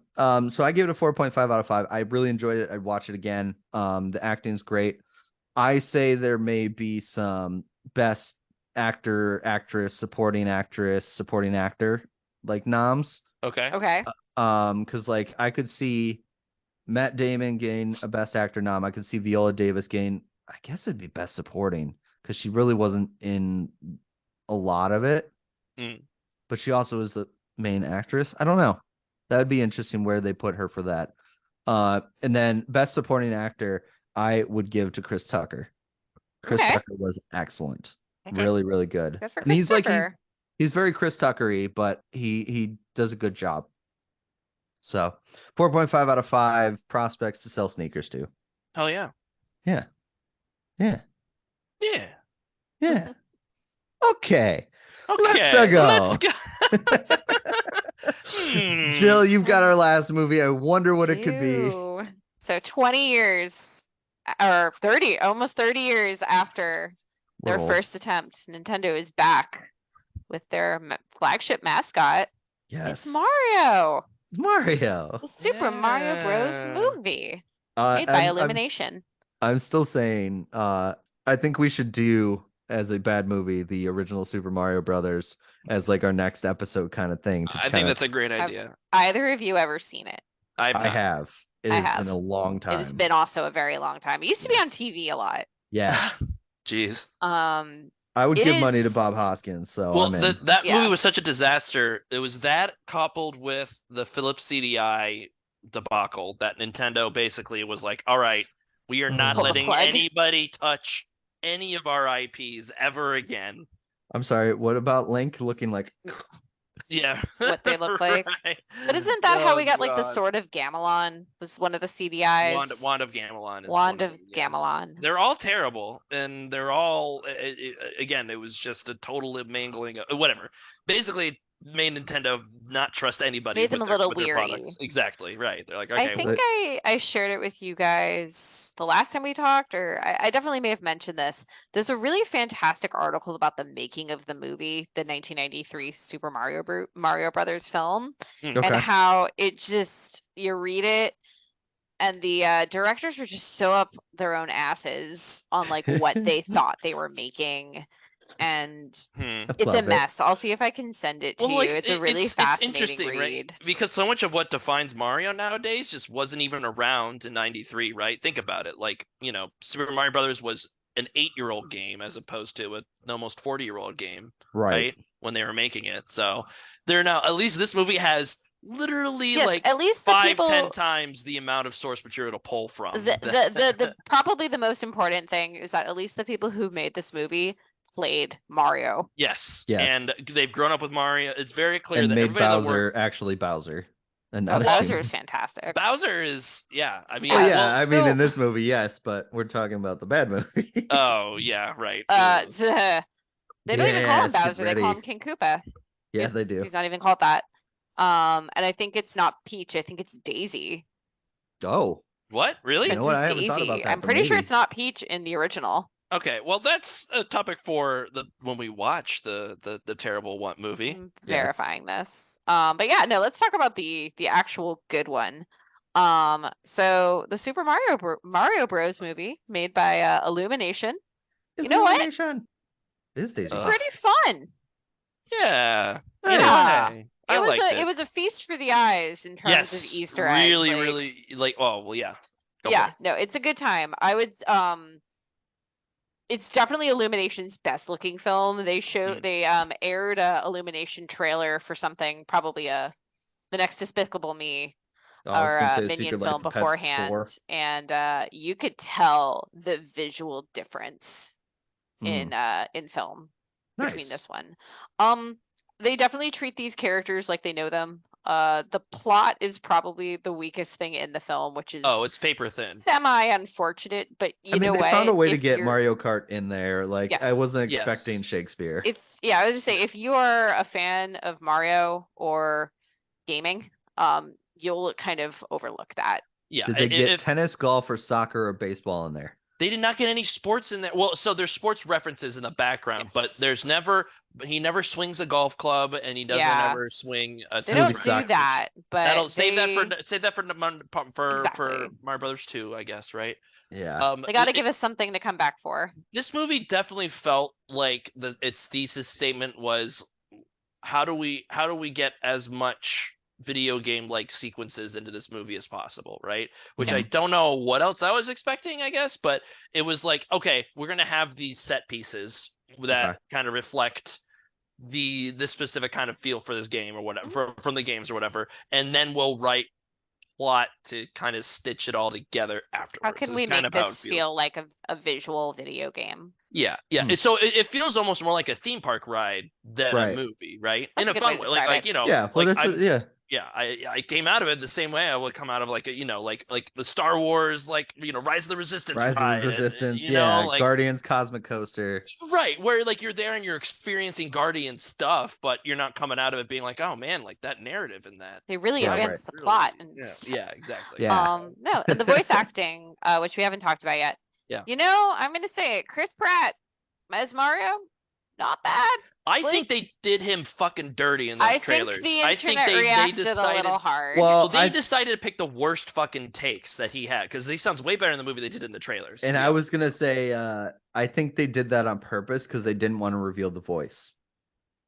So I give it a 4.5 out of 5. I really enjoyed it. I'd watch it again. The acting's great. I say there may be some best actor, actress, supporting actor, like noms. Okay. Okay. Because like I could see Matt Damon gain a best actor nom. I could see Viola Davis gain, I guess it'd be best supporting, because she really wasn't in a lot of it. But she also is the main actress. I don't know. That would be interesting where they put her for that. And then best supporting actor, I would give to Chris Tucker. Chris Okay. Tucker was excellent. Okay. Really, really good. Good for And Chris he's like Tucker. he's very Chris Tucker-y, but he does a good job. So 4.5 out of 5 prospects to sell sneakers to. Hell yeah. Yeah. Yeah. Yeah. Yeah. Okay. Okay. go. Let's go. Jill, you've got our last movie. I wonder what it could be. Do. So 20 years or 30, almost 30 years after their We're old. first attempt, Nintendo is back with their flagship mascot. Yes. It's Mario. Mario. The Super Mario Bros. Yeah. movie made by Illumination. I'm still saying, I think we should do as a bad movie the original Super Mario Brothers as like our next episode kind of thing. I think that's a great idea. Either of you ever seen it? I have. It I has have. been a long time. It has been also a very long time. It used to be on Yes. TV a lot. Yes. Jeez. I would give money to Bob Hoskins. So Well, I'm in. that Yeah. movie was such a disaster. It was that coupled with the Philips CDI debacle that Nintendo basically was like, all right, we are not Pull the letting plug. anybody touch any of our IPs ever again. I'm sorry. What about Link looking like? Yeah. What they look like. Right. But isn't that how Oh, we got like the God. Sword of Gamelon was one of the CDIs? Wand of Gamelon. Is Wand one of them, yes. Gamelon. They're all terrible, and they're all again. It was just a total mangling. Whatever. Basically, made Nintendo not trust anybody. Made them with a little with their weary. products. Exactly right. They're like, okay, I think I shared it with you guys the last time we talked, or I definitely may have mentioned this. There's a really fantastic article about the making of the movie, the 1993 Super Mario Brothers film, and Okay. how it just, you read it, and the directors were just so up their own asses on like what they thought they were making. And it's a love it. mess. I'll see if I can send it to Well, like, you. It's a really it's fascinating interesting, read. right? Because so much of what defines Mario nowadays just wasn't even around in '93, right? Think about it. Like, Super Mario Brothers was an 8-year-old game as opposed to an almost 40-year-old game, right? When they were making it. So they're now, at least this movie has literally Yes, like at least 5-10 times the amount of source material to pull from. The probably the most important thing is that at least the people who made this movie played Mario. Yes. Yes. And they've grown up with Mario. It's very clear And that made everybody that Bowser worked. actually Bowser. And Oh, not Bowser is fantastic. Bowser is, yeah. I mean, Well, yeah, well, I mean, so- in this movie, yes, but we're talking about the bad movie. oh yeah, right. They don't even call him Yes, get Bowser. They call ready. him King Koopa. Yes, they do. He's not even called that. And I think it's not Peach. I think it's Daisy. Oh, What? Really? You know what? I It's haven't thought Daisy. about that, I'm but pretty sure maybe. it's not Peach in the original. Okay, well that's a topic for when we watch the terrible one movie. I'm verifying this. But yeah, no, let's talk about the actual good one. So the Super Mario Bros. Movie made by Illumination. You know what? Illumination. It is Daisy. Ugh. Pretty fun. Yeah. Yeah. Hey, It was a feast for the eyes in terms of Easter eggs. Really, like- really like. Oh well, yeah. Go for Yeah, it. no, it's a good time. I would it's definitely Illumination's best looking film. They aired a Illumination trailer for something, probably the next Despicable Me I was or gonna say Minion Secret film Life of Pets 4. beforehand, and you could tell the visual difference in film between Nice. this one. They definitely treat these characters like they know them. The plot is probably the weakest thing in the film, which is it's paper thin. semi-unfortunate, but I mean, know they what? found a way to If get you're Mario Kart in there. Like, I yes, wasn't Yes. expecting Shakespeare. I was just say if you are a fan of Mario or gaming, you'll kind of overlook that. Yeah. Did they get if tennis, golf, or soccer or baseball in there? they did not get any sports in there. Well, so there's sports references in the background, but Yes. he never swings a golf club and he doesn't Yeah. ever swing a They tennis don't movie do sucks. that, That'll but save that for exactly. Mario Brothers 2, I guess, right? Yeah. They got to give us something to come back for. This movie definitely felt like its thesis statement was how do we get as much video game like sequences into this movie as possible, right? Which I Yes. don't know what else I was expecting, I guess, but it was like, okay, we're gonna have these set pieces that kind of reflect the specific kind of feel for this game or whatever from the games or whatever, and then we'll write plot to kind of stitch it all together afterwards. How can we make this feel like a visual video game? Yeah. So it feels almost more like a theme park ride than a movie, right? That's in a fun way, like yeah. Well, that's yeah, I came out of it the same way I would come out of like like the Star Wars, like Rise of the Resistance ride, and, Guardians Cosmic Coaster, right? Where like you're there and you're experiencing Guardian stuff, but you're not coming out of it being like, oh man, like that narrative in that. They really advance the plot. And yeah, exactly. Yeah. No, the voice acting, which we haven't talked about yet. Yeah. I'm gonna say it. Chris Pratt as Mario, not bad. I think they did him fucking dirty in those trailers. I think the internet reacted a little hard. Well, they decided to pick the worst fucking takes that he had because he sounds way better in the movie than they did in the trailers. And I was gonna say, I think they did that on purpose because they didn't want to reveal the voice.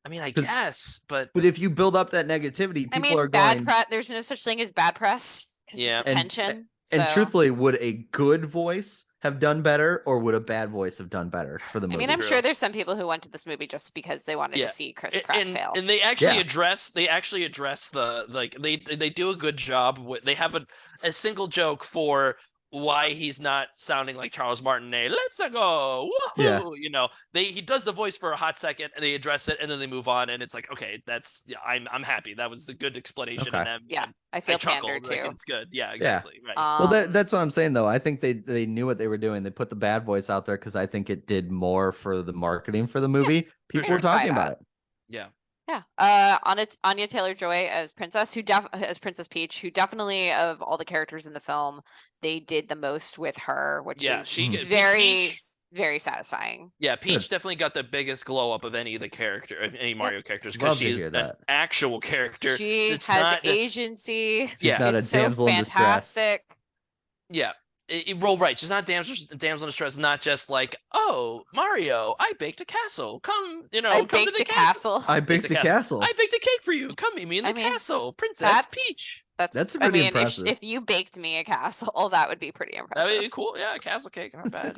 I mean, I guess, but if you build up that negativity, people are bad going. Press. There's no such thing as bad press. Yeah, attention. And truthfully, would a good voice have done better, or would a bad voice have done better for the movie? I mean, I'm sure there's some people who went to this movie just because they wanted to see Chris Pratt fail. And they actually address the like they do a good job. They have a single joke for why he's not sounding like Charles Martinet. Let's go, woohoo! Yeah. He does the voice for a hot second, and they address it, and then they move on, and it's like, okay, I'm happy. That was the good explanation. Okay. And I feel chuckled. too. Like, it's good. Yeah, exactly. Yeah. Right. Well, that's what I'm saying though. I think they knew what they were doing. They put the bad voice out there because I think it did more for the marketing for the movie. Yeah, people were talking about it. Yeah. Yeah. Anya Taylor-Joy as Princess, as Princess Peach, who definitely of all the characters in the film, they did the most with her, which is very satisfying. Yeah, Peach definitely got the biggest glow up of any of any Mario characters because she's an actual character. She has agency. She's not a damsel in distress. Yeah. Right. She's not damsel in distress. Not just like, oh, Mario, I baked a castle. Come, come to the castle. I baked a castle. I baked a cake for you. Come meet me in the castle, Princess Peach. That's pretty impressive. If you baked me a castle, that would be pretty impressive. That would be cool. Yeah, a castle cake, not bad.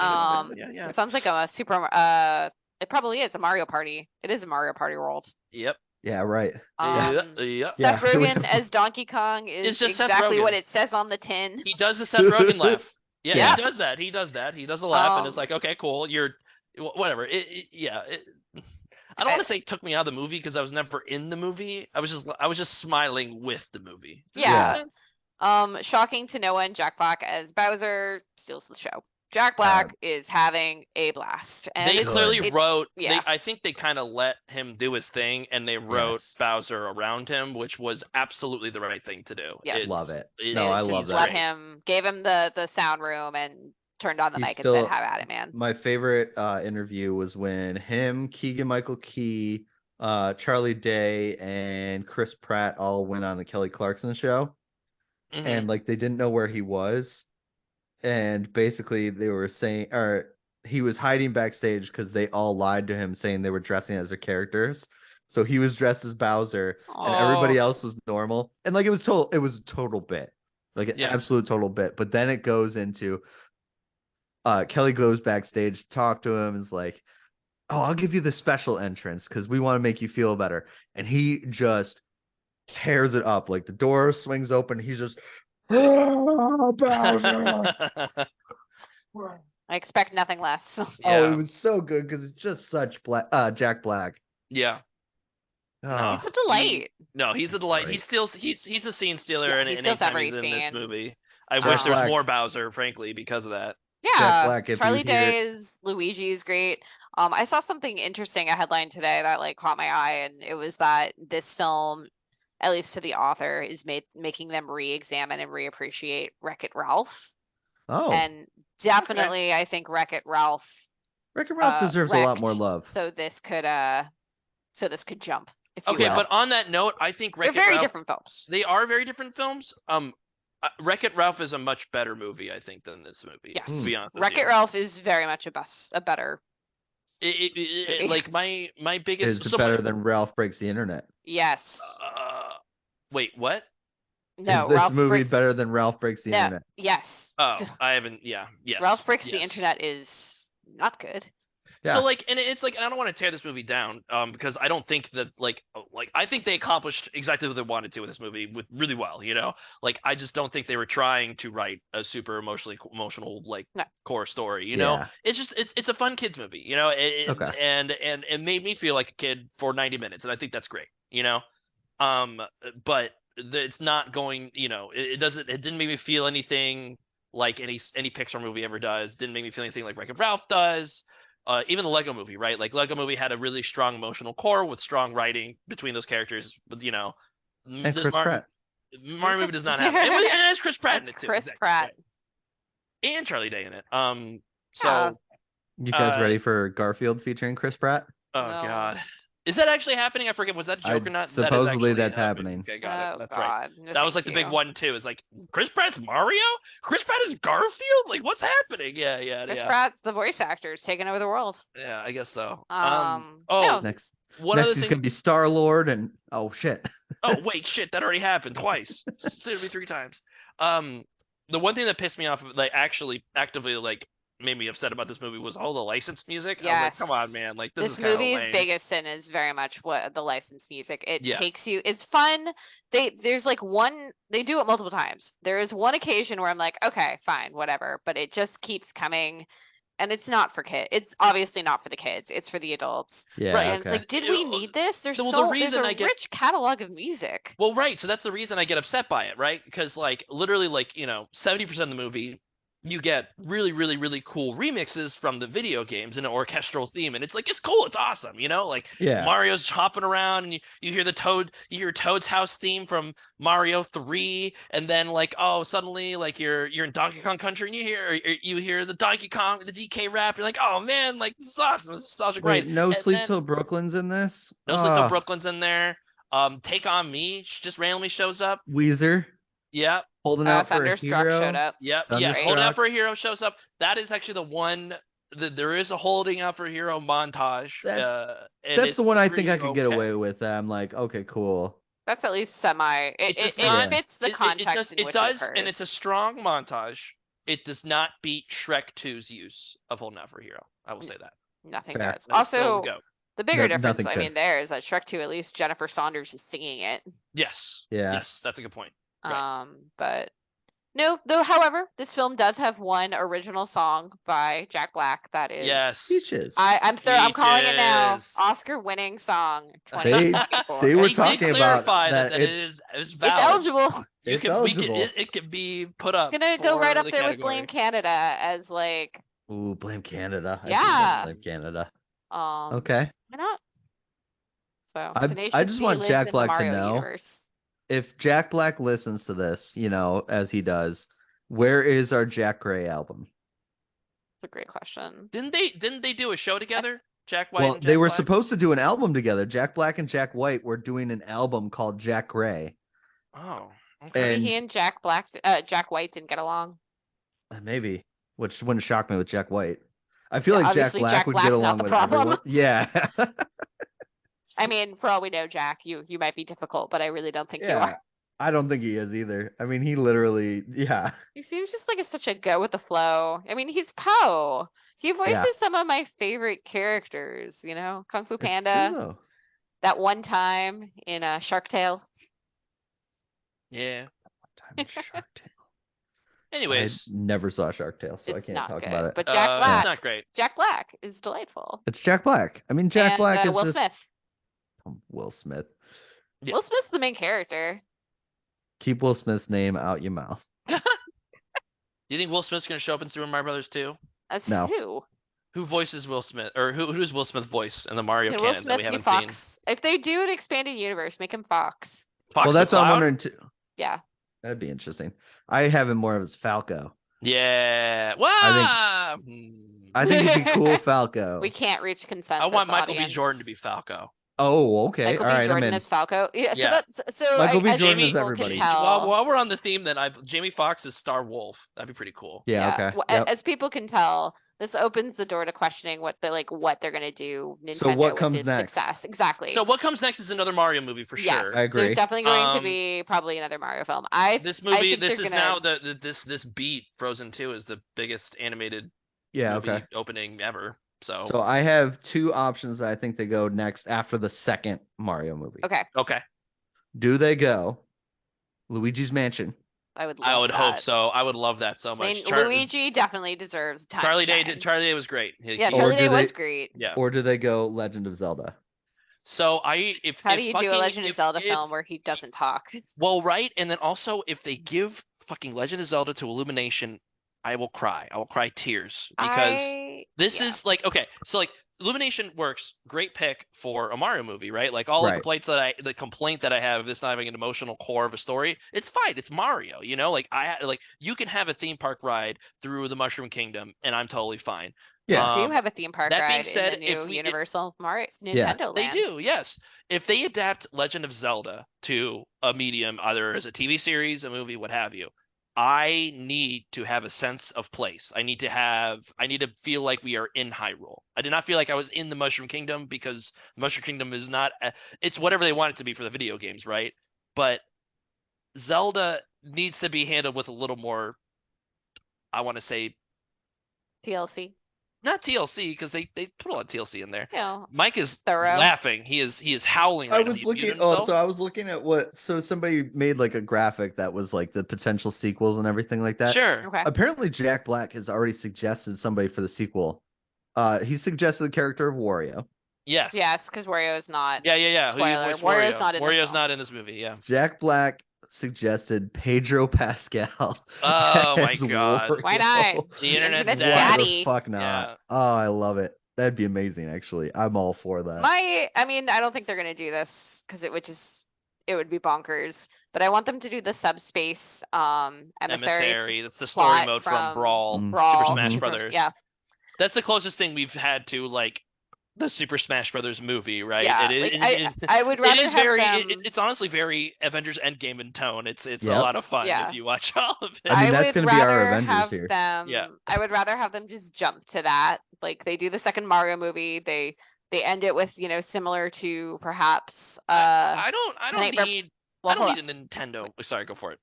It sounds like a super. It probably is a Mario Party. It is a Mario Party world. Yep. Yeah, right. Seth Rogen as Donkey Kong is just exactly what it says on the tin. He does the Seth Rogen laugh. Yeah, he does that. He does a laugh, and it's like, okay, cool. You're whatever. I don't want to say it took me out of the movie because I was never in the movie. I was just smiling with the movie. Does that make sense? Shocking to no one, Jack Black as Bowser steals the show. Jack Black is having a blast. And they clearly wrote. I think they kind of let him do his thing, and they wrote Bowser around him, which was absolutely the right thing to do. Yes, love it. I love that. Let him, gave him the sound room, and turned on the mic and said, "Have at it, man." My favorite interview was when him, Keegan-Michael Key, Charlie Day, and Chris Pratt all went on the Kelly Clarkson show, and like they didn't know where he was. And basically they were saying, or he was hiding backstage because they all lied to him saying they were dressing as their characters. So he was dressed as Bowser and everybody else was normal. And like it was a total bit, like an absolute total bit. But then it goes into Kelly goes backstage to talk to him and is like, oh, I'll give you the special entrance because we want to make you feel better. And he just tears it up. Like the door swings open. He's just Bowser. I expect nothing less. Oh, it was so good because it's just such Jack Black. Yeah. No, He's a delight. he's a delight. He's a scene stealer, Yeah, and he steals anytime every he's in this scene. movie, I wish Jack there was Black. more Bowser, frankly, because of that. Jack Yeah, Black, if you Charlie hear Day's Luigi is great. I saw something interesting, a headline today that like caught my eye, and it was that this film, at least to the author, is making them re-examine and reappreciate Wreck-It Ralph. Oh, And definitely, I think Wreck-It Ralph Wreck-It Ralph deserves a lot more wrecked, love. so this could jump, if you Okay, will. but on that note, I think They're Wreck-It very Ralph, different films. they are very different films. Wreck-It Ralph is a much better movie, I think, than this movie. Yes, To be honest with Wreck-It you. Ralph is very much a better. Like my biggest. Is better than Ralph Breaks the Internet. Yes. Wait, what? No, Is this Ralph movie Breaks... better than Ralph Breaks the No, Internet? yes. Oh, I haven't. Yeah, yes. Ralph Breaks the yes. Internet is not good. Yeah. So like, and it's like, and I don't want to tear this movie down, because I don't think that like I think they accomplished exactly what they wanted to with this movie with really well, you know. Like I just don't think they were trying to write a super emotional like No. core story, you know. It's just it's a fun kids movie, you know. Okay. And it made me feel like a kid for 90 minutes, and I think that's great, you know. But it's not going, you know, it didn't make me feel anything like any Pixar movie ever does. Didn't make me feel anything like Wreck-It Ralph does. Even the Lego movie, right? Like Lego movie had a really strong emotional core with strong writing between those characters. But you know, And Chris Pratt. Mario movie does not have it. It has Chris Pratt in it too. Chris exactly, Pratt. right. And Charlie Day in it. Yeah. So You guys ready for Garfield featuring Chris Pratt? oh No. God, is that actually happening? I forget. Was that a joke or not? Supposedly that is that's happening. Okay, got it. That's right. No, That was like thank the big you. one too. Is like Chris Pratt's Mario. Chris Pratt is Garfield. Like what's happening? Yeah. Chris Pratt's the voice actors taking over the world. Yeah, I guess so. No. Next one other he's thing. gonna be Star Lord and oh shit. Oh wait, shit, that already happened twice. Soon to be 3 times. The one thing that pissed me off, like actually actively like made me upset about this movie was all the licensed music. Yes. I was like, come on, man, like This is kinda movie's lame. biggest sin is very much what the licensed music. It Yeah. takes you. It's fun. There's like one. They do it multiple times. There is one occasion where I'm like, okay, fine, whatever. But it just keeps coming, and it's not for kids. It's obviously not for the kids. It's for the adults. Yeah. Right, And it's like, did we need this? There's Well, the there's reason a I get- rich catalog of music. Well, right, so that's the reason I get upset by it, right? Because like literally, like 70% of the movie, you get really, really, really cool remixes from the video games and an orchestral theme, and it's like it's cool, it's awesome, like Yeah. Mario's hopping around, and you hear Toad's house theme from Mario 3, and then like suddenly like you're in Donkey Kong Country, and you hear the Donkey Kong, the DK rap, you're like, oh man, like this is awesome, this is nostalgic, Wait, right? No And Sleep then- Till Brooklyn's in this? No Sleep Till Brooklyn's in there. Take On Me just randomly shows up. Weezer Yep. holding out for a Thunderstruck hero. showed up. Yep. Yeah. Thunderstruck. Holding Out for a Hero shows up. That is actually the one that there is a Holding Out for a Hero montage. And That's the one I think I pretty could get okay. away with. I'm like, okay, cool. That's at least semi. It does not- fits the context in It which does, it occurs. and it's a strong montage. It does not beat Shrek 2's use of Holding Out for a Hero. I will say that. Nothing Fair. does. Let's still Also, go. the bigger No- difference, nothing I could. mean, there is that Shrek 2, at least Jennifer Saunders is singing it. Yes. Yeah. Yes, that's a good point. Right. But no, though, however, this film does have one original song by Jack Black that is Yes. Peaches. I'm calling it now. Peaches. Oscar-winning song. They- 2024. they were We did talking about clarify that that it it's- is It's valid. eligible. It's eligible. It can be put up. It's gonna go right for up the there with category. Blame Canada as like Ooh, blame Canada. I do Yeah. love Blame Canada. um Okay. why not? So I Tenacious just D want lives Jack in the Black to Mario know. universe. If Jack Black listens to this, as he does, where is our Jack Gray album? It's a great question. Didn't they do a show together? Jack White. Well, and they Jack were Black? supposed to do an album together. Jack Black and Jack White were doing an album called Jack Gray. Oh, okay. Maybe And he and Jack White didn't get along. maybe, which wouldn't shock me with Jack White. I feel Yeah, like Jack obviously Black Jack would Black's get not along the with problem. everyone. Yeah. I mean, for all we know, Jack, you might be difficult, but I really don't think you Yeah. are. I don't think he is either. I mean, he literally, yeah. He seems just like such a go with the flow. I mean, he's Poe. He voices some of my favorite characters, Kung Fu It's true, Panda, though. that one time in Shark Tale. Yeah. Time in Shark Tale. Anyways, I never saw Shark Tale, so It's I can't not talk good, about it. but Jack it's Black, not great. Jack Black is delightful. It's Jack Black. I mean, Jack And, Black is Will just Smith. Will Smith. Yeah. Will Smith's the main character. Keep Will Smith's name out your mouth. Do you think Will Smith's going to show up in Super Mario Brothers 2? As No. who? Who voices Will Smith, or who's Will Smith voice in the Mario Can Will canon that we Smith be haven't seen? Fox? If they do an expanded universe, make him Fox. Fox Well, the that's what I'm Clown? wondering too. Yeah. That'd be interesting. I have him more of as Falco. Yeah. Wow. I think it'd be cool, Falco. We can't reach consensus. I want Michael audience. B. Jordan to be Falco. Oh, okay. Michael All B. right, I'm Jordan in. as Falco. Yeah. So Yeah. that's so. Michael B. as Jordan people is can everybody. tell- While we're on the theme, then Jamie Foxx is Star Wolf. That'd be pretty cool. Yeah, okay. Well, Yep. as people can tell, this opens the door to questioning what they're gonna do. Nintendo So what with comes this next? Success. Exactly. So what comes next is another Mario movie for yes, sure. I agree. there's definitely going to Um, be probably another Mario film. This I movie, think this they're is gonna- now this beat Frozen 2 is the biggest animated Yeah, movie okay. opening ever. So So I have two options that I think they go next after the second Mario movie. Okay, okay, Do they go Luigi's Mansion? I would. I love would hope that. so. I would love that so I much. mean, Luigi definitely deserves time. Charlie to Day shine. Charlie Day was great. Yeah, Or Charlie do Day they- was great. Yeah. Or do they go Legend of Zelda? So How do you do a Legend of Zelda film where he doesn't talk? Well, right, and then also if they give fucking Legend of Zelda to Illumination, I will cry. I will cry tears because this is like okay, so like Illumination works great pick for a Mario movie, right? Like all Right. the complaint that I have of this not having an emotional core of a story, it's fine. It's Mario, you know. Like you can have a theme park ride through the Mushroom Kingdom, and I'm totally fine. Yeah. do have a theme park that being ride said, in the new if we- Universal Mario Yeah. Nintendo They Land. do, yes. If they adapt Legend of Zelda to a medium, either as a TV series, a movie, what have you, I need to have a sense of place. I need to feel like we are in Hyrule. I did not feel like I was in the Mushroom Kingdom because the Mushroom Kingdom is not, it's whatever they want it to be for the video games, right? But Zelda needs to be handled with a little more, I want to say, TLC. not TLC, because they put a lot of TLC in there. You know, Mike is Thorough. laughing. He is howling right I now. was He looking. muted Oh, himself? so I was looking at so somebody made like a graphic that was like the potential sequels and everything like that. Sure. Okay. Apparently, Jack Black has already suggested somebody for the sequel. He suggested the character of Wario. Yes. Yes, because Wario is not. Yeah. Who do you Spoiler, voice Wario's Wario? not in this Wario's film. not in this movie. Yeah. Jack Black suggested Pedro Pascal. Oh my as God. Wario. Why not? The internet's Why Internet's daddy. daddy. the fuck not? Yeah. Oh, I love it. That'd be amazing. Actually, I'm all for that. I mean, I don't think they're gonna do this because it would be bonkers. But I want them to do the subspace emissary That's the story plot mode from from Brawl, Brawl. Super Smash Mhm. Brothers. Yeah, That's the closest thing we've had to like the Super Smash Brothers movie, right? yeah. It is. Like, I would rather It is have very. them. It's honestly very Avengers Endgame in tone. It's a Yep. lot of fun Yeah. if you watch all of it. I mean, that's would gonna be our rather Avengers have here. them. Yeah. I would rather have them just jump to that. Like they do the second Mario movie. They end it with similar to perhaps I don't Nightmare- need. well, I don't hold need a Nintendo. Sorry, go for it.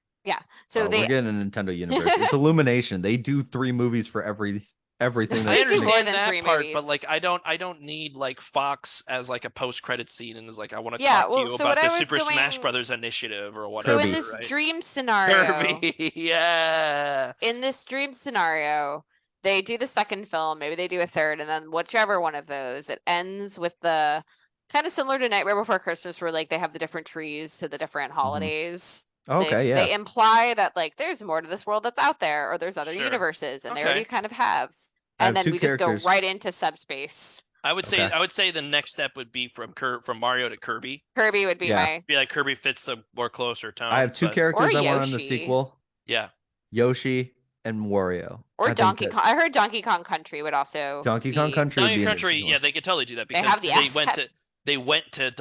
so Oh, they we're getting a Nintendo universe. It's Illumination. They do 3 movies for everything. They I do more understand than that 3 part, movies. but like I don't need like Fox as like a post-credit scene and is like I want to Yeah, talk to well, you so about what the I was Super Smash doing- Brothers initiative or so whatever. in this right? dream scenario. Kirby, yeah. In this dream scenario, they do the second film, maybe they do a third, and then whichever one of those, it ends with the kind of similar to Nightmare Before Christmas, where like they have the different trees to the different holidays. Okay, They yeah. imply that like there's more to this world that's out there, or there's other Sure. universes, and they Okay. already kind of have. I And have then 2 we just go characters. right into subspace. I would say Okay. the next step would be from Mario to Kirby. Kirby would be Yeah. my Be like Kirby fits the more closer tone. I have 2 but- characters Or I want in the Yoshi. sequel: Yeah. Yoshi and Wario. or I think Donkey that Kong. I heard Donkey Kong Country would also Donkey Kong be- Country. would Donkey be an Country, interesting yeah, one. they could totally do that They because have the they went to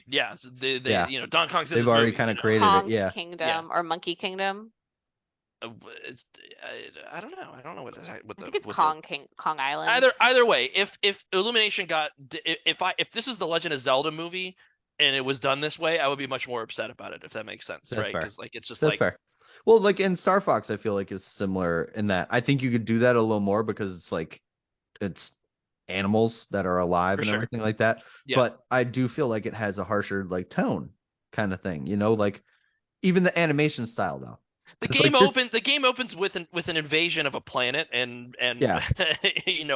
Yeah. Donkey Kong's in They've this already movie, kinda you know? created it, Kong yeah. Kingdom or Monkey Kingdom. It's I don't know. I don't know what I the think it's what Kong Island. Either way, if Illumination if this is the Legend of Zelda movie and it was done this way, I would be much more upset about it if that makes sense, That's right? fair. Because like it's just That's like fair. Well, like in Star Fox, I feel like is similar in that I think you could do that a little more because it's like it's animals that are alive For and sure. everything like that. Yeah. But I do feel like it has a harsher like tone kind of thing, like even the animation style though. The 'Cause, game like this, open the game opens with an invasion of a planet and yeah.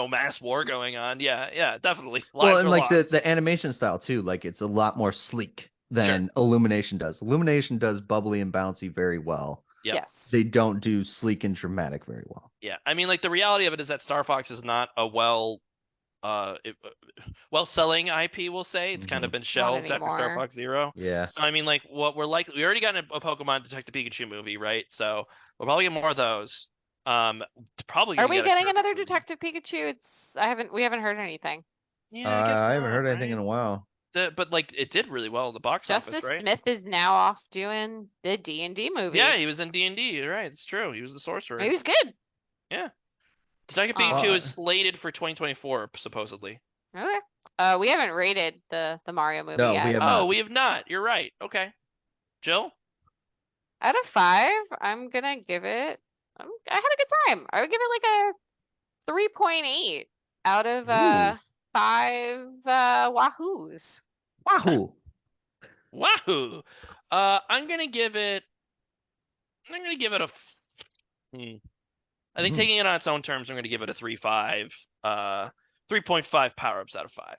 mass war going on. Yeah, yeah, definitely. Well, Lives and are like lost. the animation style too, like it's a lot more sleek Sure. than Illumination does. Illumination does bubbly and bouncy very well. Yep. Yes. They don't do sleek and dramatic very well. Yeah. I mean, like the reality of it is that Star Fox is not a well selling IP, we'll say. It's kind Hmm. of been Not shelved after Star anymore. Fox Zero. Yeah. So I mean, like what we're like, we already got a Pokemon Detective Pikachu movie, right? So we'll probably get more of those. Um, probably Are gonna we get a getting Kirby another movie. Detective Pikachu? We haven't heard anything. Yeah, I guess I haven't not, heard anything right? in a while. But like it did really well in the box office, Justice right? Smith is now off doing the D&D Yeah, movie. he was in D&D. You're right. It's true. He was the He sorcerer. was good. Yeah. Detective Um, Pikachu Well, is slated for 2024, supposedly. okay. We haven't rated the Mario movie no, we yet. have Oh, not. we have not. You're right. Okay. Jill? Out of 5, I'm gonna give it. I had a good time. I would give it like a 3.8 out of Ooh, 5 Wahoos. wahoo! Wahoo! I'm gonna give it. I'm gonna give it a. Hmm. I think Mm, taking it on its own terms, I'm gonna give it a 3.5. 3.5 power-ups out of 5.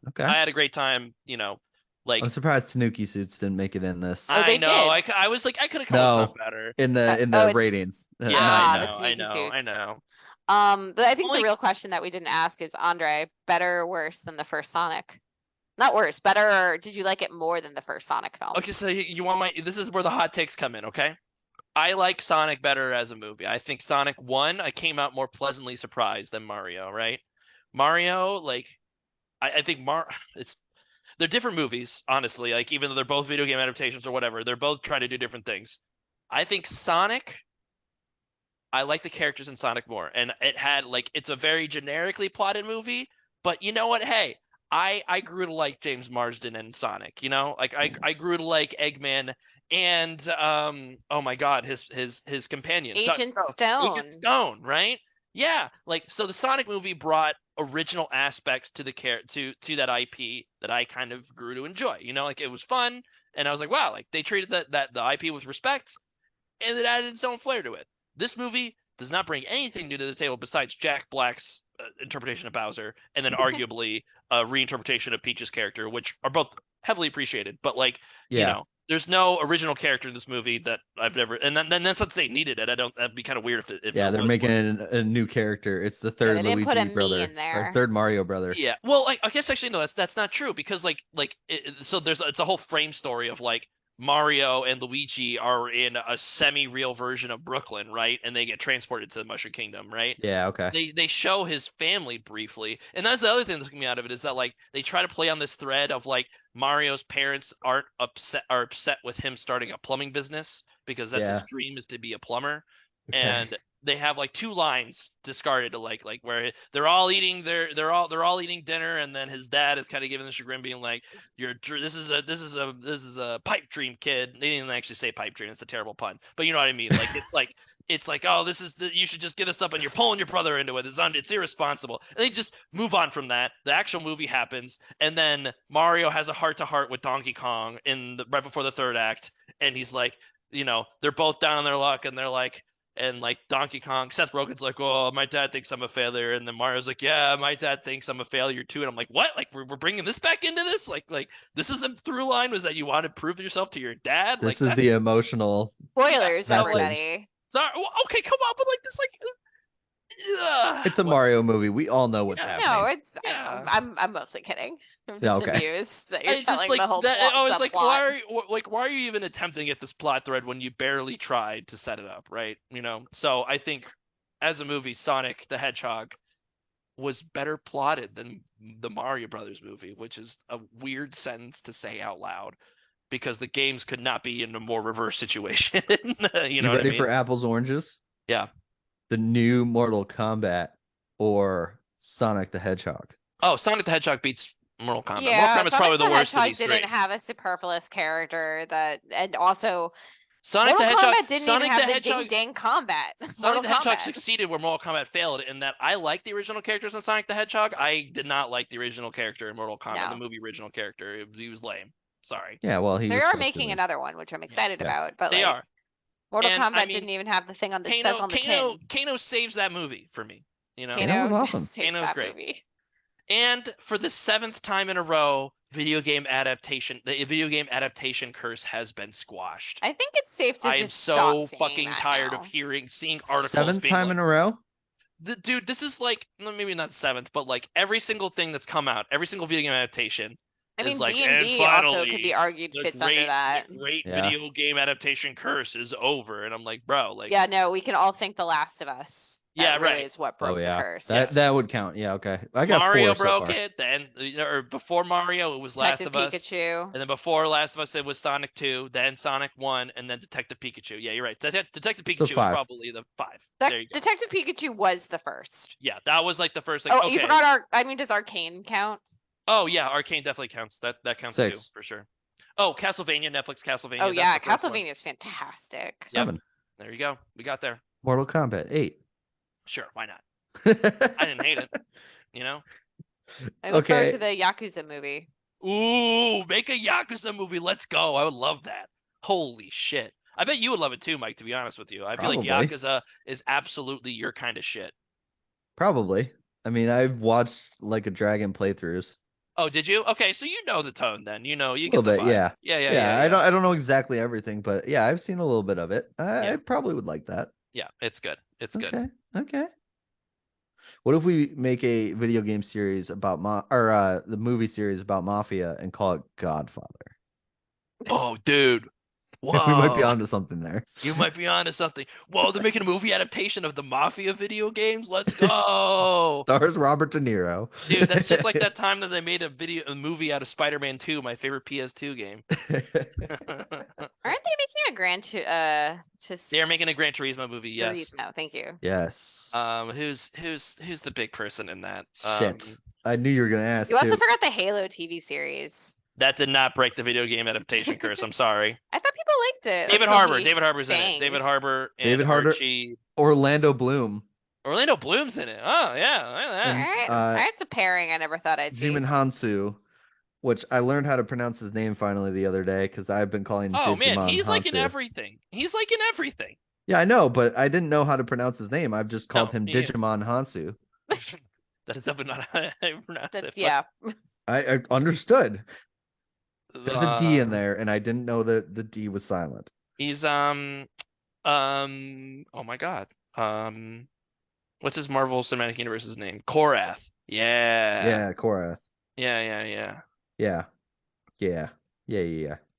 okay. I had a great time. I'm Like surprised Tanuki suits didn't make it in this. Oh, I they know. did. I was like, I could have come up with No, something better. in Oh, the it's ratings, Yeah, not I the know. now. I Tanuki know. I suit. know. But I think the Only real question that we didn't ask is, Andre, better or worse than the first Sonic? Not worse, better, or did you like it more than the first Sonic film? okay. So you want my? This is where the hot takes come in. Okay. I like Sonic better as a movie. I think Sonic 1, I came out more pleasantly surprised than Mario, right? Mario, like, I think it's they're different movies, honestly. Like, even though they're both video game adaptations or whatever, they're both trying to do different things. I think Sonic, I like the characters in Sonic more. And it had like it's a very generically plotted movie, but you know what? Hey, I grew to like James Marsden and Sonic, Like I grew to like Eggman and oh my God, his companion, Agent Agent Stone. Stone, right? Yeah, like so the Sonic movie brought original aspects to the to that IP that I kind of grew to enjoy. Like it was fun and I was like, wow, like they treated that the IP with respect and it added its own flair to it. This movie does not bring anything new to the table besides Jack Black's interpretation of Bowser, and then arguably a reinterpretation of Peach's character, which are both heavily appreciated. But Yeah, there's no original character in this movie that I've never. And then that's not to say it needed it. I don't. That'd be kind of weird if yeah, it they're was making one. a new character. It's the Yeah, third they didn't put a Luigi me in brother or there. third Mario brother. Yeah. Well, I guess actually no, that's not true because so it's a whole frame story of like Mario and Luigi are in a semi-real version of Brooklyn, right? And they get transported to the Mushroom Kingdom, right? Yeah, okay. They show his family briefly. And that's the other thing that's coming out of it is that like they try to play on this thread of like Mario's parents are upset with him starting a plumbing business because that's his Yeah, dream is to be a plumber. okay. And they have like two lines discarded to like where they're all eating they're all eating dinner and then his dad is kind of giving the chagrin being like this is a pipe dream kid. They didn't actually say pipe dream, it's a terrible pun, but you know what I mean. Like it's like oh you should just give this up and you're pulling your brother into it. It's irresponsible, and they just move on from that. The actual movie happens and then Mario has a heart to heart with Donkey Kong right before the third act, and he's like, they're both down on their luck and they're like, and like Donkey Kong, Seth Rogen's like, "Oh, my dad thinks I'm a failure," and then Mario's like, "Yeah, my dad thinks I'm a failure too." And I'm like, "What? Like we're bringing this back into this? Like this is a through line? Was that you want to prove yourself to your dad? Like This is the that's emotional yeah, Spoilers, no, like message. everybody. sorry, well, okay, come on, but like this, like, It's a what? Mario movie. We all know what's Yeah, No, happening. I know. yeah. I'm mostly kidding. I'm Yeah, just okay. amused that you're I just telling like the whole that. plot I was like, subplot. why are you even attempting at this plot thread when you barely tried to set it up, right? So I think as a movie, Sonic the Hedgehog was better plotted than the Mario Brothers movie, which is a weird sentence to say out loud because the games could not be in a more reverse situation. You know You what I ready for mean? apples oranges? Yeah. The new Mortal Kombat or Sonic the Hedgehog? Oh, Sonic the Hedgehog beats Mortal Kombat. Mortal Yeah, Kombat's Sonic probably the the worst of Hedgehog these didn't three. have a superfluous character and also Sonic Mortal the Hedgehog, Kombat didn't even Sonic the have the ding Hedgehog, dang combat. Sonic Mortal the Hedgehog Kombat. succeeded where Mortal Kombat failed in that I like the original characters in Sonic the Hedgehog. I did not like the original character in Mortal Kombat, the No. movie original character. He was lame. Sorry. Yeah, well, he They was are supposed to making be. another one, which I'm excited Yes. about, but They like are. Mortal And, Kombat I mean, didn't even have the thing on that says on the tin. Kano saves that movie for me. You know, Kano was Kano awesome. does save Kano's that great. movie. And for the 7th time in a row, the video game adaptation curse has been squashed. I think it's safe to I am just stop so saying fucking that tired now. of seeing articles 7th being time like, in a row. dude, this is like, maybe not 7th, but like every single thing that's come out, every single video game adaptation I mean, is like, and D&D also could finally, be argued fits under that. the great Yeah. video game adaptation curse is over. And I'm like, bro, like, Yeah, no, we can all thank The Last of Us. Yeah, That really right. is what broke the curse. That would count. Yeah, okay. I got Mario 4 so broke far. it. Then, or before Mario, it was Last Detective of Us. Pikachu. And then before Last of Us, it was Sonic 2, then Sonic 1, and then Detective Pikachu. Yeah, you're right. Detective Pikachu is 5. probably the 5. There you go. Detective Pikachu was the first. Yeah, that was like the first. Like, Oh, okay. you forgot does Arcane count? Oh yeah, Arcane definitely counts. That counts 6. too, for sure. Oh, Castlevania, Netflix Castlevania. Oh yeah, that's the first one. Castlevania is fantastic. Yep. 7. There you go. We got there. Mortal Kombat 8. Sure, why not? I didn't hate it. You know? I look forward Okay. to the Yakuza movie. Ooh, make a Yakuza movie. Let's go. I would love that. Holy shit. I bet you would love it too, Mike, to be honest with you. I feel like Probably. Yakuza is absolutely your kind of shit. Probably. I mean, I've watched Like a Dragon playthroughs. Oh, did you? Okay, so you know the tone then. You know, you A little get the bit, vibe. yeah. Yeah. I don't know exactly everything, but yeah, I've seen a little bit of it. I Yeah. probably would like that. Yeah, it's good. It's good. Okay. What if we make a video game series about the movie series about mafia and call it Godfather? Oh, dude. Whoa. We might be onto something there. You might be onto something. Whoa, they're making a movie adaptation of the Mafia video games. Let's go. Stars Robert De Niro. Dude, that's just like that time that they made a movie out of Spider-Man 2, my favorite PS2 game. Aren't they making a They are making a Gran Turismo movie, yes. No, thank you. Yes. Who's the big person in that? Shit. I knew you were gonna ask. You also too. forgot the Halo TV series. That did not break the video game adaptation curse. I'm sorry. I thought people liked it. David until Harbour. he David Harbour's in it. banged. David Harbour and David Harbour- Archie. Orlando Bloom. Orlando Bloom's in it. Oh yeah, look at that. All right, that's a pairing I never thought I'd see. Jimon Hansu, which I learned how to pronounce his name finally the other day because I've been calling. Oh Digimon man, he's like in Hansu. everything. He's like in everything. Yeah, I know, but I didn't know how to pronounce his name. I've just called him me neither. Digimon Hansu. That is definitely not how I pronounce it. That's yeah. I understood. There's a D in Um, there, and I didn't know that the D was silent. He's oh my god. What's his Marvel Cinematic Universe's name? Korath. Yeah, Korath. Yeah. Yeah.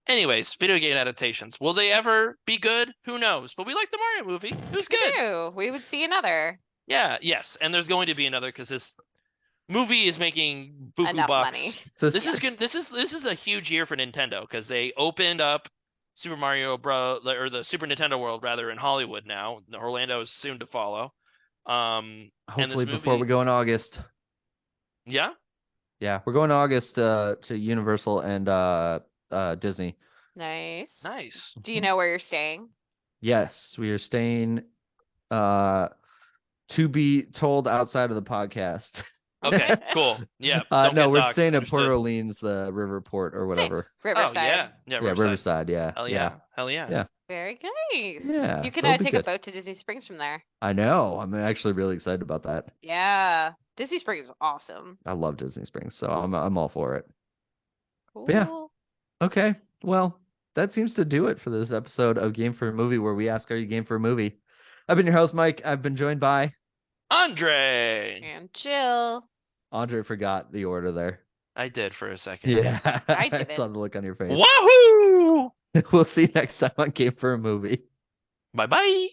Anyways, video game adaptations. Will they ever be good? Who knows? But we like the Mario movie. It was good. Ew, we would see another. Yeah, yes. And there's going to be another because this movie is making buku Enough bucks. money. So This is good. This is a huge year for Nintendo because they opened up Super Mario Bros. Or the Super Nintendo World rather in Hollywood now. Orlando is soon to follow. And Hopefully this before movie- we go in August. Yeah. Yeah, we're going August to Universal and Disney. Nice. Nice. Do you know where you're staying? Yes, we are staying to be told outside of the podcast. Okay. Cool. Yeah. No, don't get we're doxxed, staying at understood. Port Orleans, the river port or whatever. Nice. Oh Riverside. yeah. Yeah, Riverside. Riverside. Yeah. Hell yeah. Hell yeah. Yeah. Very nice. Yeah, You so can it'll be take a good. boat to Disney Springs from there. I know. I'm actually really excited about that. Yeah. Disney Springs is awesome. I love Disney Springs, so I'm all for it. Cool. yeah. Okay. Well, that seems to do it for this episode of Game for a Movie, where we ask, are you game for a movie? I've been your host, Mike. I've been joined by Andre. And Jill. Andre. Forgot the order there. I did for a second. Yeah. I I saw didn't. the look on your face. Wahoo! We'll see you next time on Game for a Movie. Bye bye.